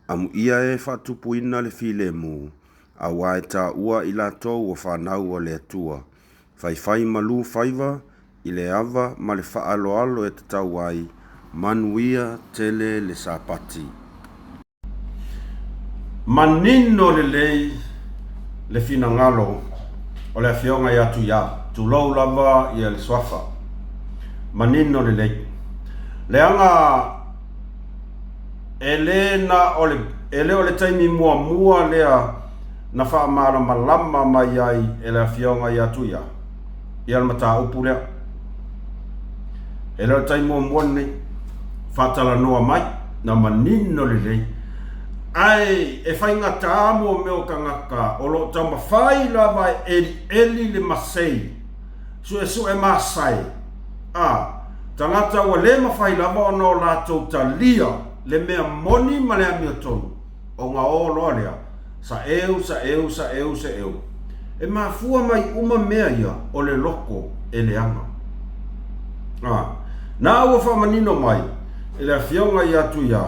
amu ia e faatupuina le fi le mu auā e tāua i latou ua fanau o le atua faifai malu faiva i le ava ma le faaloalo e tatau ai manuia tele le sapati manino le finagalo o le fionga ia Tuiā tu lau lava ia le swafa manino le lei leanga elena o le taimi mua lea na wha mara malama mai ai e le fionga ia Tuiā ia le mata upu lea e le taimi mua nei whatala noa mai na manino le lei ai e whai ngata amo meo ka ngaka o lo tama whai lava eli le masei su e masai tangata ua le mawhai lava o no lātou talia le mea moni ma le amia tonu o ngā oloa lea sa eu e mafua mai uma mea ia o le loko e le anga na ua whamanino mai e le fionga ia Tuiā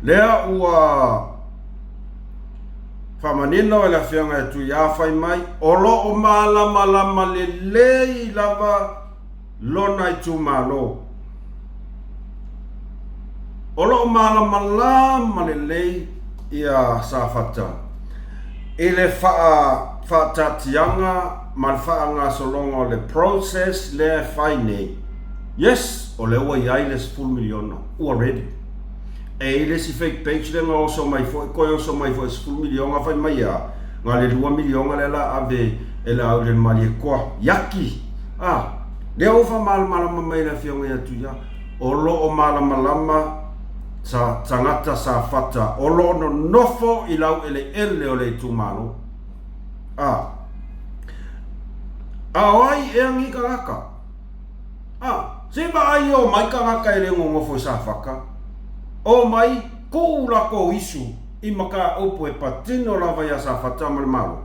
lea ua whamanino e le fionga ia Tuiā whai mai o lo o malama le lei lava lona i tu malo o lo o malama le lei ia safata e le whaatatianga ma le whaanga solonga o le process le whai nei yes o le ua iai le 10 miliona ua ready e le si fake page le ngā oso mai fo koe oso mai fo 10 miliona whai mai a ngā le 2 miliona le la ave e la au le mali e koa yaki le ofa malama mai le fionga ia Tuiā o lo o malama sa tangata sa fata o lo no nofo i lau ele o le tumano awai e angi ka ngaka se ba ai o mai ka ngaka e le ngofo sa faka o mai kula ko isu i maka opo e patino lava ia sa fata mal malo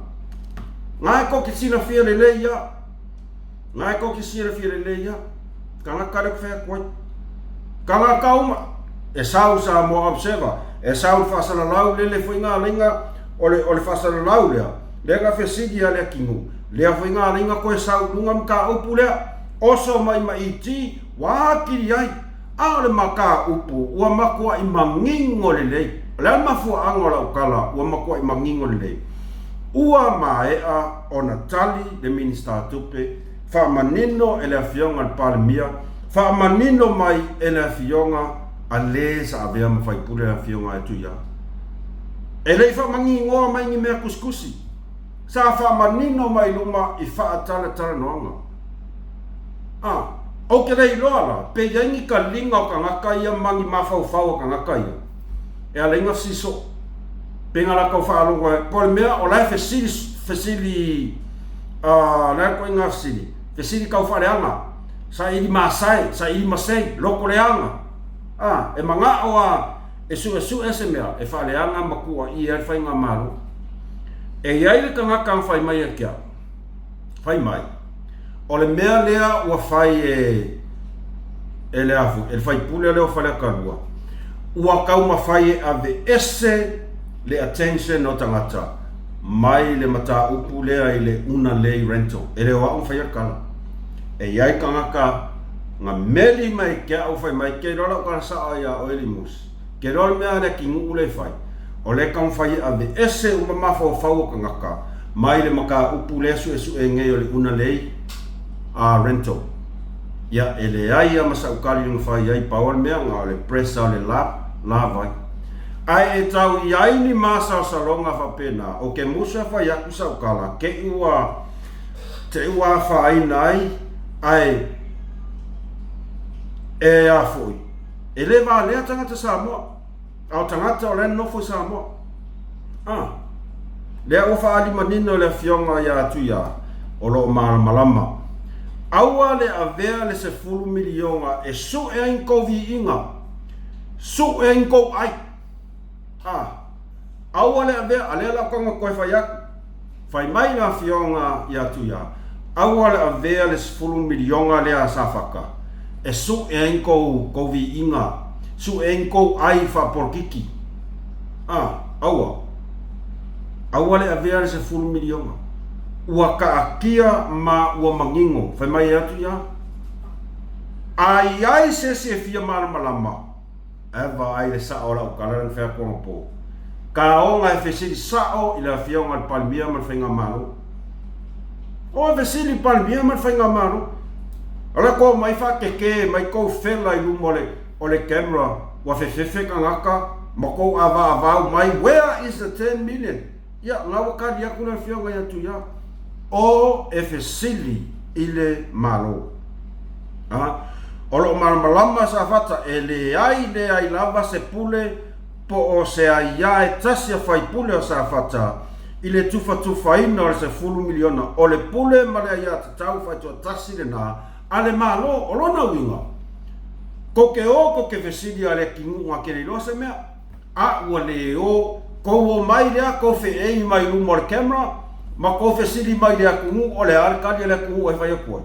ngai ko ki sina fia le leia ka ngaka le fea koi ka ngaka uma e sau sa mo observa e sau fasala lau le foi nga linga o le fasala lau le nga fesigi ale kingu le foi nga linga ko e sau lunga mka upu le oso mai iti wa kiri ai a le maka upu ua makua i mangingo le lei le mafua angola ukala ua makua i mangingo le lei ua maea o Natali le minister tupe fa manino ele afionga al palmia fa manino mai ele afionga ale sa avea mawhai pule a fionga e Tuiā e lei wha mangi ngoa mai ngi mea kuskusi sa wha manino mai luma i wha atala noanga o ke rei loala pe yangi ka linga o ka ngaka ia mangi mawhau o ka ngaka ia e a lenga siso pe ngala kau wha alunga po le mea o lai fesili lai koe ngā fesili kau wha leanga sa ili masai lokoleaga e manga oa e su ese mea e whaleanga makua i e whainga maru e iai le kangaka ang whai mai akia whai mai o le mea lea ua whai e le afu e le whai pule leo whale akarua ua kauma whai e ave ese le attention o tangata mai le mata upu lea i le una lei rental e le wau whai akala e iai kangaka nga meli mai kia au whai mai ke rola o saa ia o elimus ke rola mea le ki ngu ule whai o le kang whai ave ese uma mafa o whau o kangaka mai le maka upu le su e ngei o le una lei rental ia e le ai a masa ukari ng whai ai pawal mea nga o le presa le la vai ai e tau i ai ni masa o salonga whapena o ke musa whai aku sa ukala ke ua te ua whai nai ai e a foi e le va le tangata Samoa au tangata o le nofo Samoa le o fa ali manino le fionga ia Tuiā o lo malama aua le avea le 10 milionga e su e in kovi inga su e in ko ai aua le avea ale la konga koe fai mai na fionga ia Tuiā aua le avea le 10 milionga le a safaka e su e in kovi inga su e in ko ai fa porkiki aua le avea le 10 milionga ua kaakia ma ua mangingo fai mai atu ia ai se fia malama eva ai le sao la ukala fe ko po ka o nga fesili sao ila fionga palmia man fenga malo o fesili palmia man fenga malo ala ko mai fa ke mai ko fela i lumole o le camera wa fe kangaka mako ava mai where is the 10 million ya nga ka dia kuna fionga ya Tuiā o fesili ile malo olo malama sa fata ele ai lava se pule po o se ai e tasia fai pule o sa fata ile tufa ina o se 10 miliona o le pule male ai tau fai to tasi le na ale malo o lona winga ko ke vesidi ale kingu a kele lo se mea a wale o ko mai le ko fe ei mai lu mor camera ma ko vesidi mai le kungu o le alkali le kungu e fai ko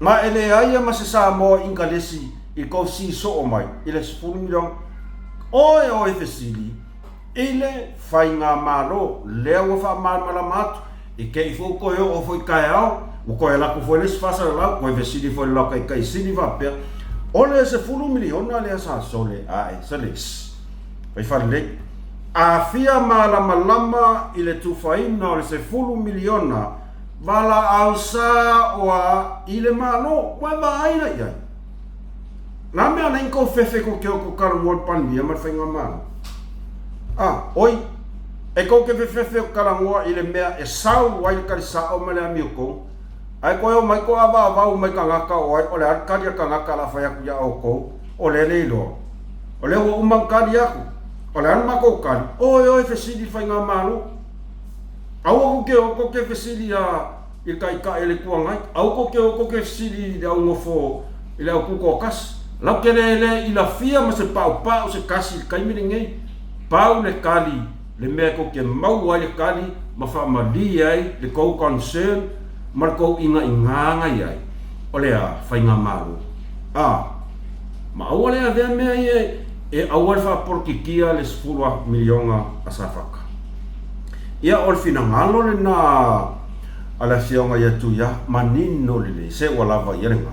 ma ele aia ma se sa mo ingalesi i ko si so o mai ile 10 milion o e fesili ile fai nga malo le o fa mala mat e ke i fo ko o foi kaia o ko ela ko foi les fasa la ko e fesili foi la kai sini va per o le se 10 milion le sa sole ai sales vai fare le a fia malama ile tu fai no le se 10 miliona vala ausa oa ile malo wa vai ia na me ana inko fefe ko ko kar mo pan mi ma fenga malo oi e ko ke fefe ko kala mo ile mea e sau wa ile kar sa o mala mi ko ai ko mai ko ava mai kanga ka o ole ar ka dia kanga kala fa ya ku ya o ko ole le lo ole o man ka dia ku ole an ma ko kan oi fefe di fenga malo au ko ke fesili a i ka ele kuangai au ko ke fesili da un fo ile au ko kas la ke le ila fia ma se pau se kasi kai mi ngei pau le kali le me ko ke mau ai le kali ma fa mali ai le ko concern mar ko inga ngai ai ole a fainga malo ma au le ave me e au fa por kia le 10 miliona asafaka ia ol finangalo le na ala fionga ya Tuiā manino le se wala va yerenga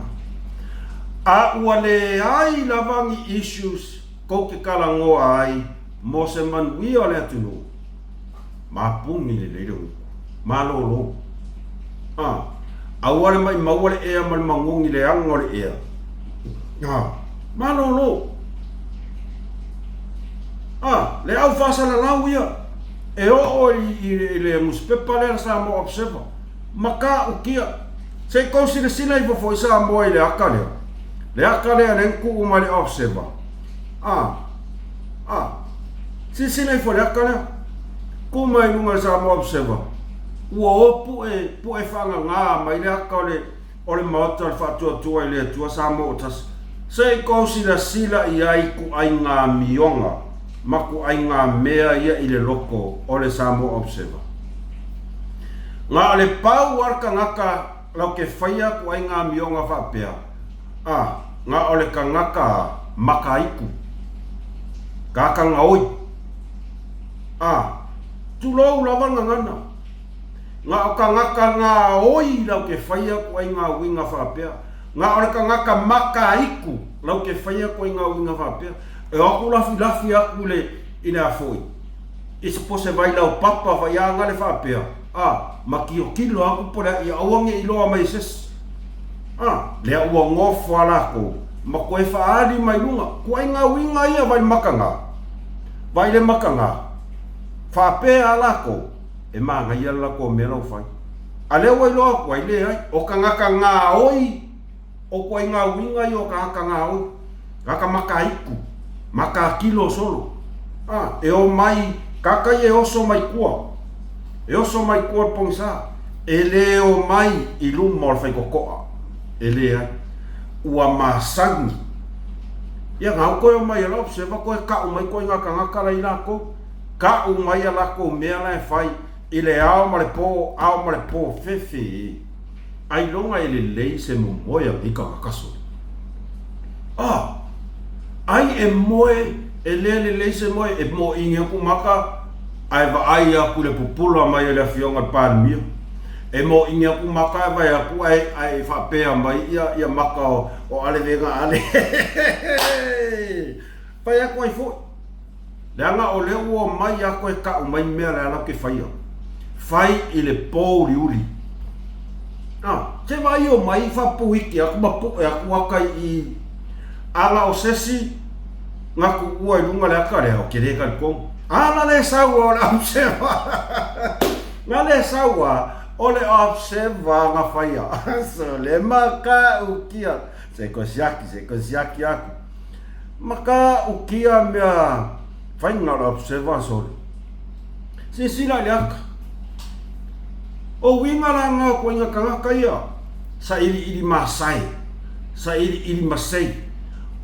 a wale ai lavangi issues ko ke kalango ai mo se manui ole atunu ma pumi le malolo a wale mai mawale e mal mangungi le angore e malolo le au fasa la lauia e o le muspepa le sa mo observa maka ukia se consider sila i fo sa mo le akale le ku ma le observa si sila i fo le akale ku mai lunga sa mo observa wo pu e fanga nga mai le akale o le mauta fa tu le tu sa mo tas se consider sila i ai ku ai nga mionga maku ai ngā mea ia i le loko o le samo observa. Ngā le pau arka ngaka lau ke whaia ku ai ngā mionga whapea. Ngā o le ka ngaka makaiku. Kaka ngā oi. Tulou lawa ngana. Ngā o ka ngaka ngā oi lau ke whaia ku ai ngā winga whapea. Ngā o le ka ngaka makaiku lau ke whaia ku ai ngā winga whapea. E aku lafi aku le ina foi. E se pose vai lau papa vai anga le whapea. Maki o kilo aku pora i awange i loa mai ses. Lea ua ngofu alako. Ma koe whaari mai lunga. Koe ngā winga ia vai makanga. Vai le makanga. Whapea alako. E maanga ia lako me lau whai. A lea wai loa koe le ai. O ka ngaka ngā oi. O koe ngā winga i o ka ngaka ngā oi. Kaka maka iku. Maka kilo solo. E o mai kakai e oso mai kua. E oso mai kua pongsa. E le o mai i lumo al fai kokoa. E le ai. Ua masangi. Ia ngau koe o mai ala observa koe kau mai koe ngaka ngakara i lako. Kau mai ala ko mea lai fai. I le ao ma le po fefe. Ai longa i le lei se mumoia i ka kakaso. Ai e moe e le se moe e mo inge ku maka ai va ai aku le pupula mai le fionga palmia e mo inga ku maka vai aku ai fa pe mai ia maka o ale venga ale pai aku ai fo langa o le o mai aku e ka mai mea la ke fai ile po uli te vai o mai fa puiki aku mapu aku akai i ala o sesi ngaku ua lunga le akare o kere kan ko ala le sawa la observa ngale sawa ole observa nga faia so le maka ukia se kosiaki aku maka ukia mea fai nga observa so se sila le aka o winga la nga ko nga kanga ia sa ili masai sa ili masai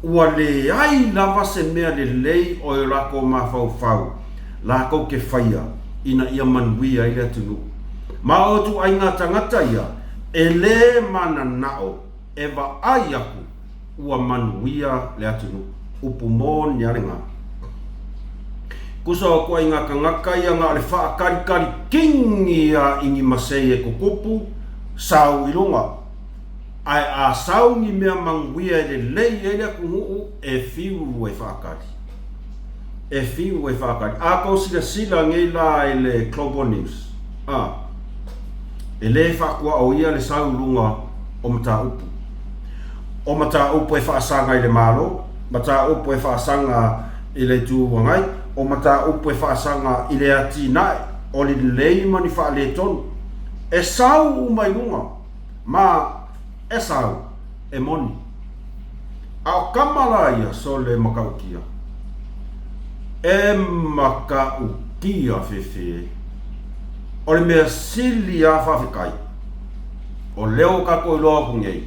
ua le ai lava se mea le lei o e lako mafau lako ke faia ina ia manuia i le atunu ma o tu ai ngā tangata ia e le mana nao e wa ai aku ua manuia le atunu upu mō ni arenga kusa o kua i ngā kangaka ia ngā le whaakari kingi a ingi masei e kukupu sau ilunga ai a sau ni mea manguia e le lei e le kungu e fiu e whaakari a kau sila ngei la e le Global News e le whakua o ia le sau lunga o mata upu e whaasanga i le malo mata upu e whaasanga i le tūwangai o mata upu e whaasanga i le ati nai o le lei mani wha le tonu e sau umai lunga ma e sau e moni au kamala ia so le makaukia e makaukia fefe o le mea sili a whawhikai o leo kako i loa kungei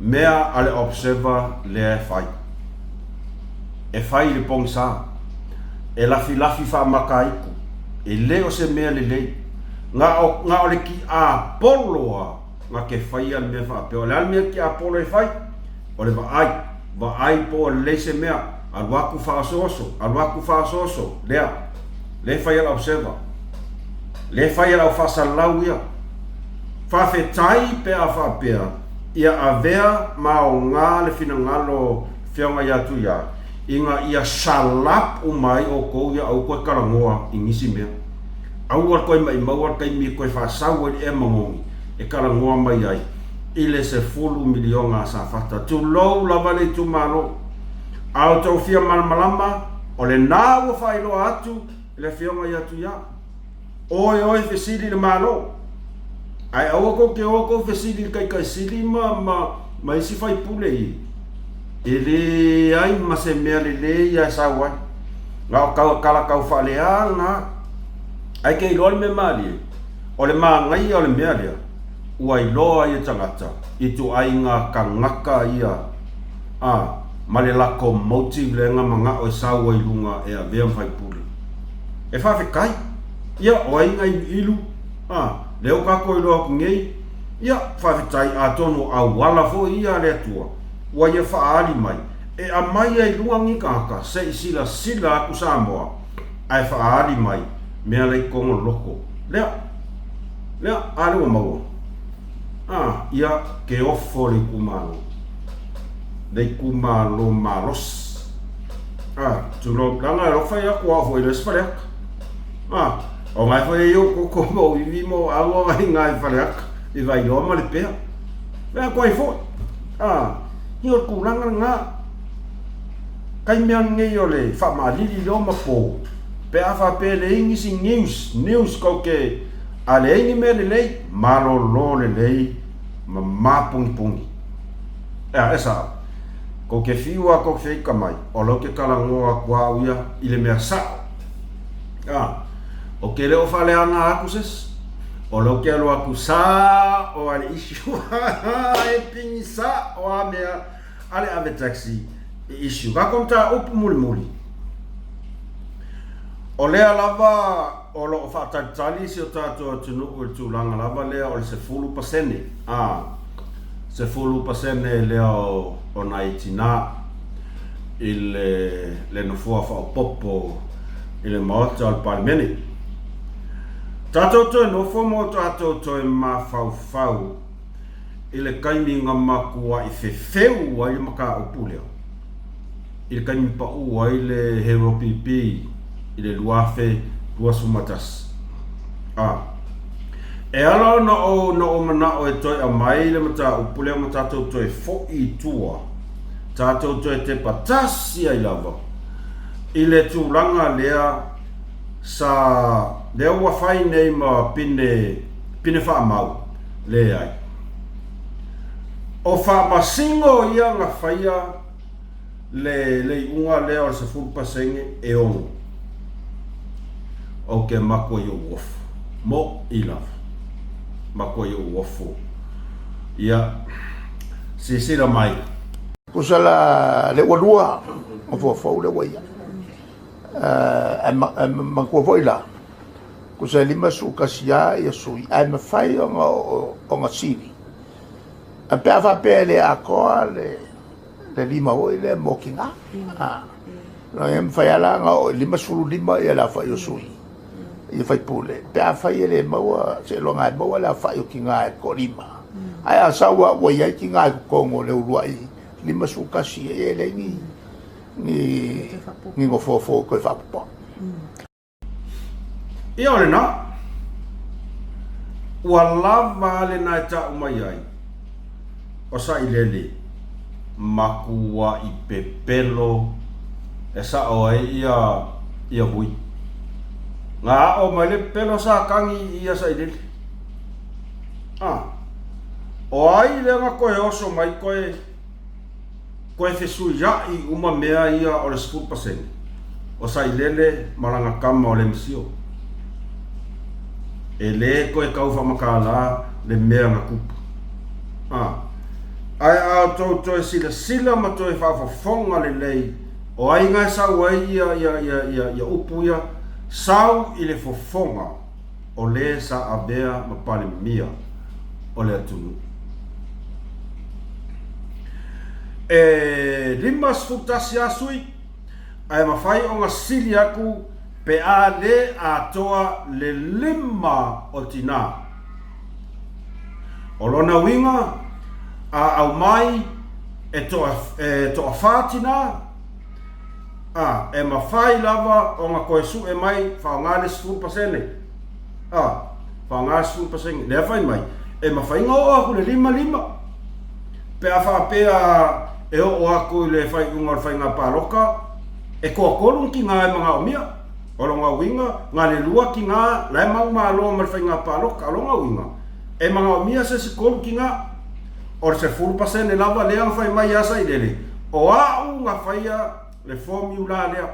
mea ale observer le e fai le pongsa e lafi wha makaiku e leo se mea le lei nga o le ki a poloa nga ke fai al mea whapeo le al mea ki a polo e fai o le va ai po le se mea al waku whaasoso lea le fai al observer le fai al au whasalau ia whawhetai pe a whapea ia a vea ma o ngā le whina ngalo whionga ia Tuiā inga ia salap umai o kou ia au koe karangoa i ngisi mea au ar koe mai mau ar kai mi koe whaasau e mangongi e karangoa mai ai i le se 10 milionga sa whata tu lou lava le tu malo au tau whia malama o le nāua whailoa atu le whionga ia Tuiā oi fesili le malo ai au ke oko fesili kai sili ma isi fai pule i ele ai ma se mea le ia sawa nga kala kau falea nga ai ke lol me mali o le mangai o le mea lea ua i loa i tangata i tu ai ngā kangaka ia ma le lako motive le nga manga o sawa i lunga e a vea fai pule e whawhikai ia o ai ngai ilu leo kako i loa ngei ia whawhitai a tono a wala fo ia le atua ua ia whaali mai e a mai ai lunga ngi kaka se i sila aku Samoa ai whaali mai mea lei kongo loko lea alua maua ia ke ofo le kumalo maros tulo langa rofa ia kua fo i le sfaleaka o ngai fo eu ko mo vivimo awa ngai faleaka i vai no ma le pea mea koe fo hior kulanga nga kai mea ngei o le whamalili leo ma po pe a whape le ingisi news koke a le ingi me le lei malolo le lei ma pungi esa koke fiua koke feika mai o lo ke kalangoa kua uia i le mea sa o ke leo whaleanga aku ses o lo ke alo aku sa o ale issue e pingi sa o a mea ale ave taxi issue ka konta upu muli o lea lava o lo whaatatali si o tātua tunu o tūlanga lava lea o le se 10% se 10% lea o naitina i le nofua whaopopo i le maota al palimene Tātou toi no fomo tātou toi ma fau i le kaiminga makua i whewheu ai maka upulea. I le kaimi pa ua i le heropipi i le luafe luasumatas. E ala na o mana o e toi a mai le mata upulea ma tātou toi fo i tua. Tātou toi te patasi ai lava. I le tūlanga lea sa lea ua whai nei ma pine wha mau le ai. O wha masingo ia nga whaia le unga lea o se fulpasenge e ongo. O ke mako i uofu. Mo i lava. Mako i uofu. Ia sisira mai. Kusala le walua o fo le waia. Mako voila. Kusala lima su kasia ia sui. Ai me fai o nga siri. A pe afa pe le akoa le lima o le mokinga. No em fai ala nga lima sulu lima ia la fai o sui. Ia fai pule. Pe afa ia le maua se longa maua la fai o kinga e ko lima. Ai asawa waia kinga e kongo le uruai. Lima su kasi e le ni ngo fo ko fa pa. Ia ole na. Wala le na ta umai ai. O sa ilele makua i pepelo e sa o ia hui. Ngā o mai le pelo sa kangi ia sa ilele. O ai le nga koe oso mai koe fesui jai uma mea ia o le sfulpaseng. O sa ilele malanga kama o le misio. E le koe kauwha makala le mea nga kupa. Ai a toi sila ma toi whawhawhonga le lei. O ai ngai sau ai ia upu ia. Sau i le whawhonga o le sa abea ma pale mia o le atunu. E lima sfutasi asui. Ai mawhai o ngā sili aku pe a le a toa le lima o tina. O lona winga au mai e toa whātina e mawhai lava o ngā koe su e mai whaongale sfulpasene whaongale sfulpasene lea whai mai e mawhai ngau aku le lima pe a whapea e o aku le whai unga le whai ngā pāroka e koa kolung ki ngā e mga omia o longa winga ngā le lua ki ngā lai mau māloa ma le whai ngā pāroka o longa winga e mga omia se si kolung ki ngā o se fulpasene lava lea whai mai asa i lele. O au ngā whaia le formula lea.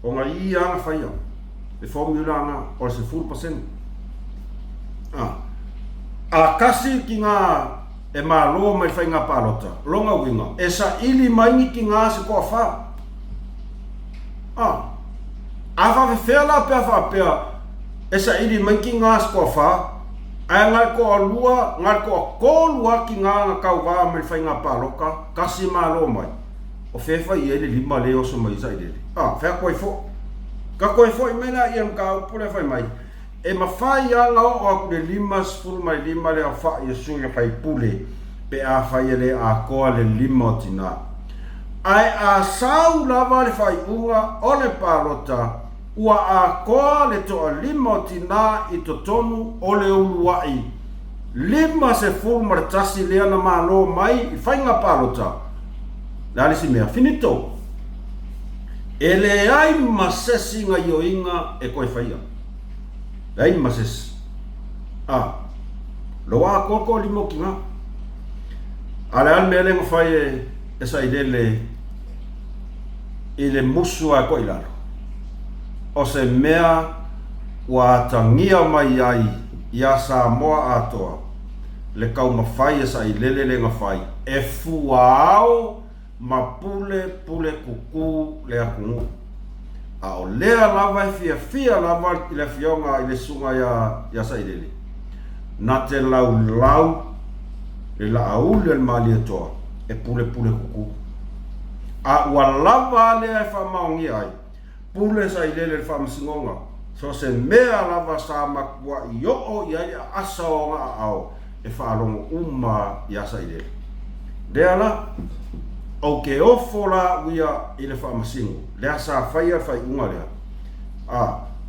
O ngā ia ngā whaia. Le formula ngā o se fulpasene. A kasi ki ngā e mā loa mai whai ngā pārota. Longa winga. E sa ili maingi ki ngā se koa wha. A whawhewhea la pia whapea. E sa ili maingi ki ngā se koa wha. Ai ngai ko alua, ngai ko kolua ki ngā kauwa mai whai ngā pāroka, kasi mālo mai. O whewha i ele lima leo so mai sa i lele. Whea koe fo. Ka koe fo i mena i am ka upule whai mai. E ma whai anga o aku le lima sfuru mai lima lea whai e sui whai pule. Pe a whai ele a koa le lima o tina. Ai a sau lava le whai unga o le pārota. Ua a koa le toa lima o tina i to tonu o le uluai. Lima se fulu maratasi lea na malo mai i whainga pārota. Lale si mea finito. E le ai masesi nga ioinga e koe whaia. Le ai masesi. Loa a koa limo ki ngā. Ale al mea lenga whai e sa i le musu a koe laro. O se mea ua tangia mai ai ia sa moa atoa le kau mawhai e sa i lele nga whai e fuao ma pule kuku le akungu a o lea lava e fia lava i le fionga i le sunga ia sa i lele na te lau le la aule le mali atoa e pule kuku a ua lava lea e whamaongi ai pule sa i lele le whamasingonga So se mea lava sa makua I o ia asa o ngā au e whaalongo ia sa ile. Dea la, au ke ofo la uia I le whaamasingo. Lea sa whaia whai unga lea.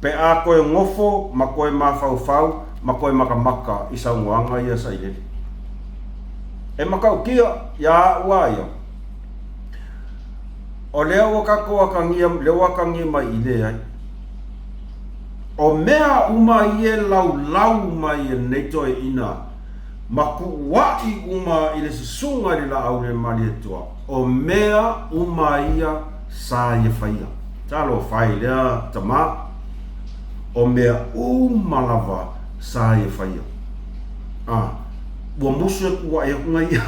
Pe a koe ngofo, ma koe mawhau, ma koe makamaka I sa unguanga ia sa ile. E makau kia, ia ua ia. O lea wakako wakangia mai ile ai. O mea uma ie lau mai e neito e ina. Maku wai uma I le sisunga I la au le mali etua. O mea uma ia sa ia whaia. Talo whai lea tama. O mea uma lava sa ia whaia. Ua musu e kua e kunga ia.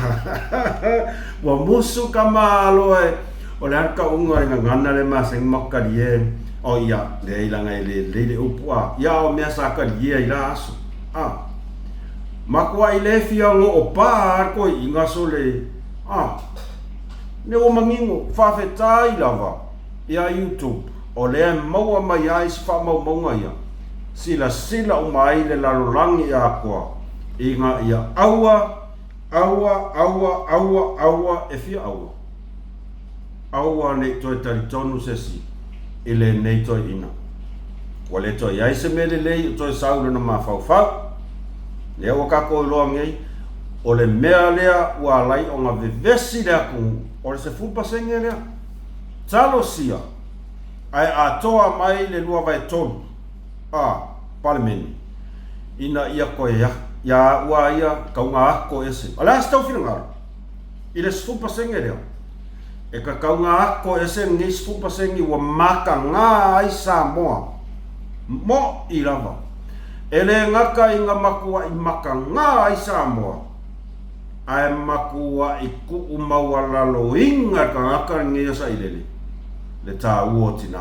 Ua musu ka malo e. O le anka unga inga ngana le maseng makari e. O ia, le ilanga e le upua. Ia o mea sakari ia I la aso. Makua I le fiango o pā arko I inga so le. Ne o mangingo, whawhetai lava. Ia YouTube. O lea maua mai ai si whamau maunga ia. Sila o mai le lalolangi ia koa. Inga ia aua e fia aua. Aua ne toi taritonu sesi. I le nei toi ina. Wa le toi ai se mele lei toi saule na mawhau. Lea wakako I loa ngei. O le mea lea ua lai o ngā vevesi lea ku. O le se fulpasenge lea. Talo sia. Ai atoa mai le lua vai tonu. Palemeni. Ina ia koe ya. Ia ua ia kaunga ako ese. Ala astau whina ngaro. I le se fulpasenge lea. E ka kaunga ako ese ngi se fulpasenge ua maka ngā ai Samoa. Mo I lava. E le ngaka I ngā makua I maka ngā ai Samoa. Ai makua I ku maua lalo inga ka ngaka ngia sa ilele. Le tā ua tina.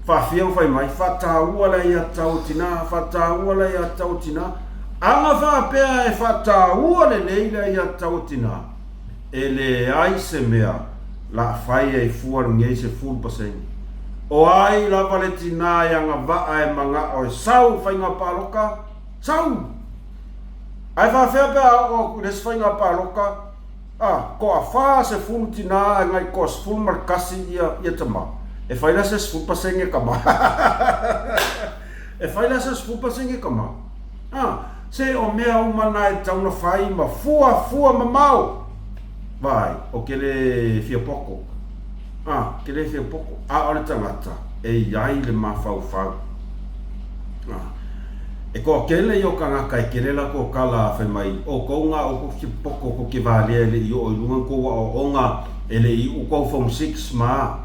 Whawhiang whai mai, whata ua la ia tau tina, whata ua la ia tau tina. Anga whapea e whata ua le leila ia tau tina. E le ai se mea, la whai e fuar ngei se fulpasengi. O ai la vale tina ia ngā waa e manga o e sau whai ngā pāloka. Sau! Ai whawhea pea o les whai ngā pāloka. Ko a wha se fulu tina e ngai ko se fulu markasi ia tama. E whaila se fulpasenge kama. E whaila se fulpasenge kama. Se o mea umana e tauna whai ma fua mamau. Vai, o ke le fia poko. Ke le fia poko. O le tangata. E iai le mawhau. E ko kele yo ka ngaka e kele la ko kala whai mai. O ko ngā o ko ki poko ko ki vālea le I o ilungan ko o ngā e le I ukou form 6 maa.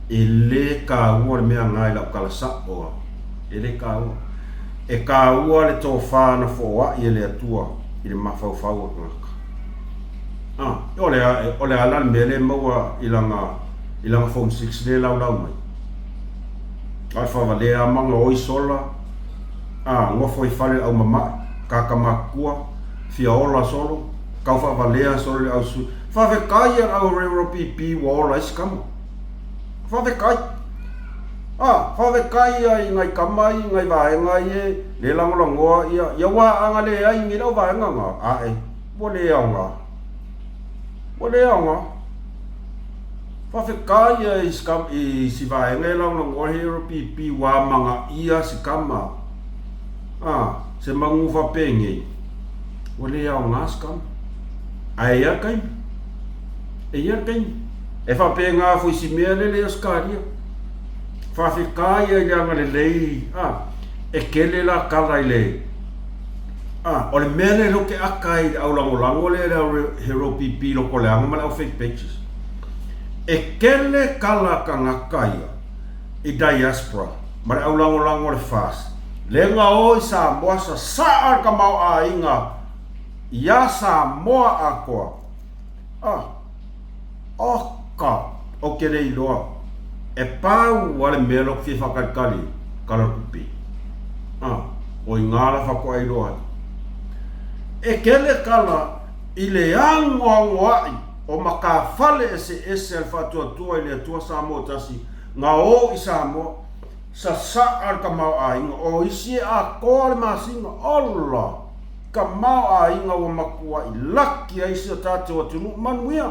E le ka ua le mea ngai la kala sa oa. E le ka ua. E ka ua le tō whāna fōa I le atua I le mawhau o ngaka. O le alan me le maua I langa form 6 le lau mai. Ai whawalea manga oi sola. Ngofo I whale au mama, kakamakua, fia ola solo, kau whawalea solo le au su. Whawhekai au reo pipi wa ola iskama. Whawhekai. Whawhekai ai ngai kamai, ngai vaenga ie, le langolangoa ia. Ia wā anga le ai ngi lau vaenga ngā. Mo le au ngā. Mo le au ngā. Whawhekai ai iskama, I si vaenga e langolangoa reo pipi wa manga ia sikama. Se mangu whapenge. Wale au ngaskam. Ai ia kai. E ia kai. E whapenga fui si mea le askaria. Whawhekai ai anga le lei. E kele la kala I le. O le mea le loke akai au langolango le hero pipi lokoleaga ma le au fake pages. E kele kala ka ngakai I diaspora. Ma le au langolango le fast. Lenga o I Samoa sa saar ka mau a inga ia Samoa a koa. Oka o ke rei loa. E pau wale melo ki whakaikari karakupi. O I ngāra whako ai loa. E kele kala I le angoangoai o makawhale ese al whatua tua I le atua Samoa tasi. Ngā o I Samoa. sa al ka mau ainga o isi a ko le masinga Allah ka mau ainga o makua I laki ai si o tātou atunu manuia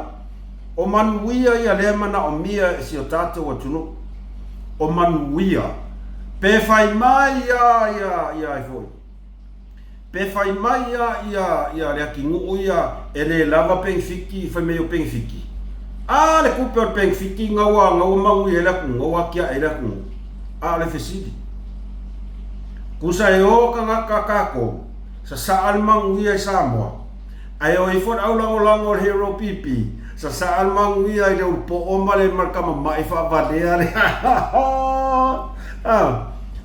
o manuia ia le mana o mia si o tātou atunu o manuia pe fai mai ia foi pe fai mai ia le kingu ia ele lava pengfiki fai meio pengfiki le kupe o pengfiki ngawa mangu ia la ku ngawa kia ele ku le fesidi kusa o ka kako sa almangu ia Samoa ai o ifon au lango hero pipi sa almangu ia le po o male marka mai fa vadea le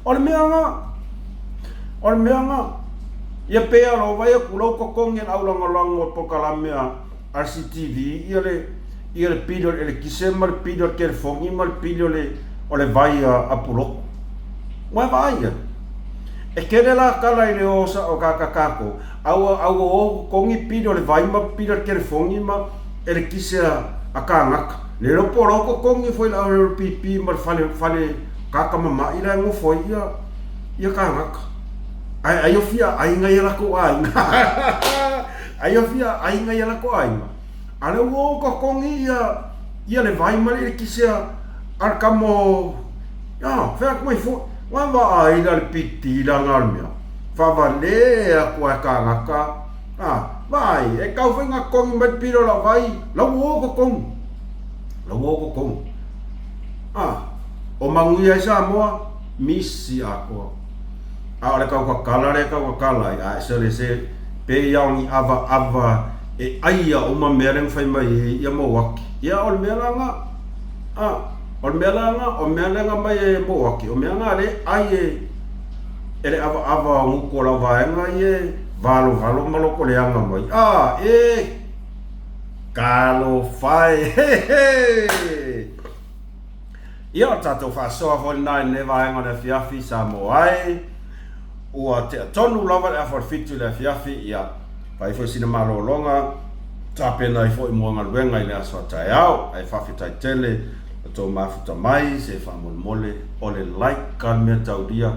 o le meanga ia pea lo vai ku lo kokong au lango po kalamea RCTV ia le pido ele kisemar pido ke fongi mal pido le o le vai a pulo vai e kere la kala ile o sa o kakako au o kongi pido le vai ma pido ke fongi ma ele kisia akanga le lo poro ko kongi foi la pipi ma fale kaka mama ila ngo foi ia kanga ai o fia ai ngai la ko ai ai o fia ai ngai la ko ai ale o ko kongi ia le vai ma le kisia arkamo fa ko fo wa ai le piti la ngalmia fa vale ko kanga vai e kau venga kongi mai piro la vai la wo ko kong o manguia Samoa misi ako le kau kala ai se pe yang ava e aia o mamereng fai mai ia mo waki ia o melanga o melanga mai e mo waki o melanga le ai ele ava nguko la vaenga ie valo lokoleaga mai kalo fai ia o tātou whaasoa hoi nai ne vaenga le fiafi Samoa ai ua te atonu lava le awhawhitu le fiafi ia pai foi sina malolonga tapena I foi moanga luenga I le aswa Tuiā ai whawhitai tele tō mafuta mai se whamolmole o le like ka mea tauria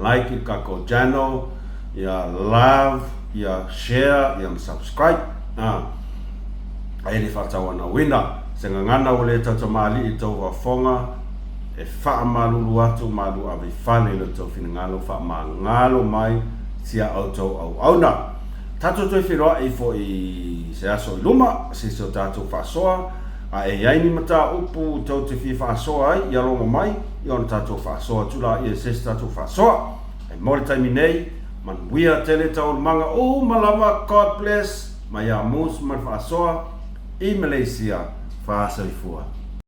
like I kako channel ia love ia share ia subscribe ai le whatawana wina se ngana o le tatamali I tau wafonga e whaamalulu atu malu avi whane le tau whinangalo whaamangalo mai sia auto au auna tato toi whiroa I fo I se aso I luma se so tato whasoa e yaini mata upu tau te whi whasoa ai ia longa mai I ona tato whasoa tula I se tato whasoa e mori taimi nei man wia tele tau manga malama God bless mai a MUSS ma le whasoa I Malaysia whaasai fua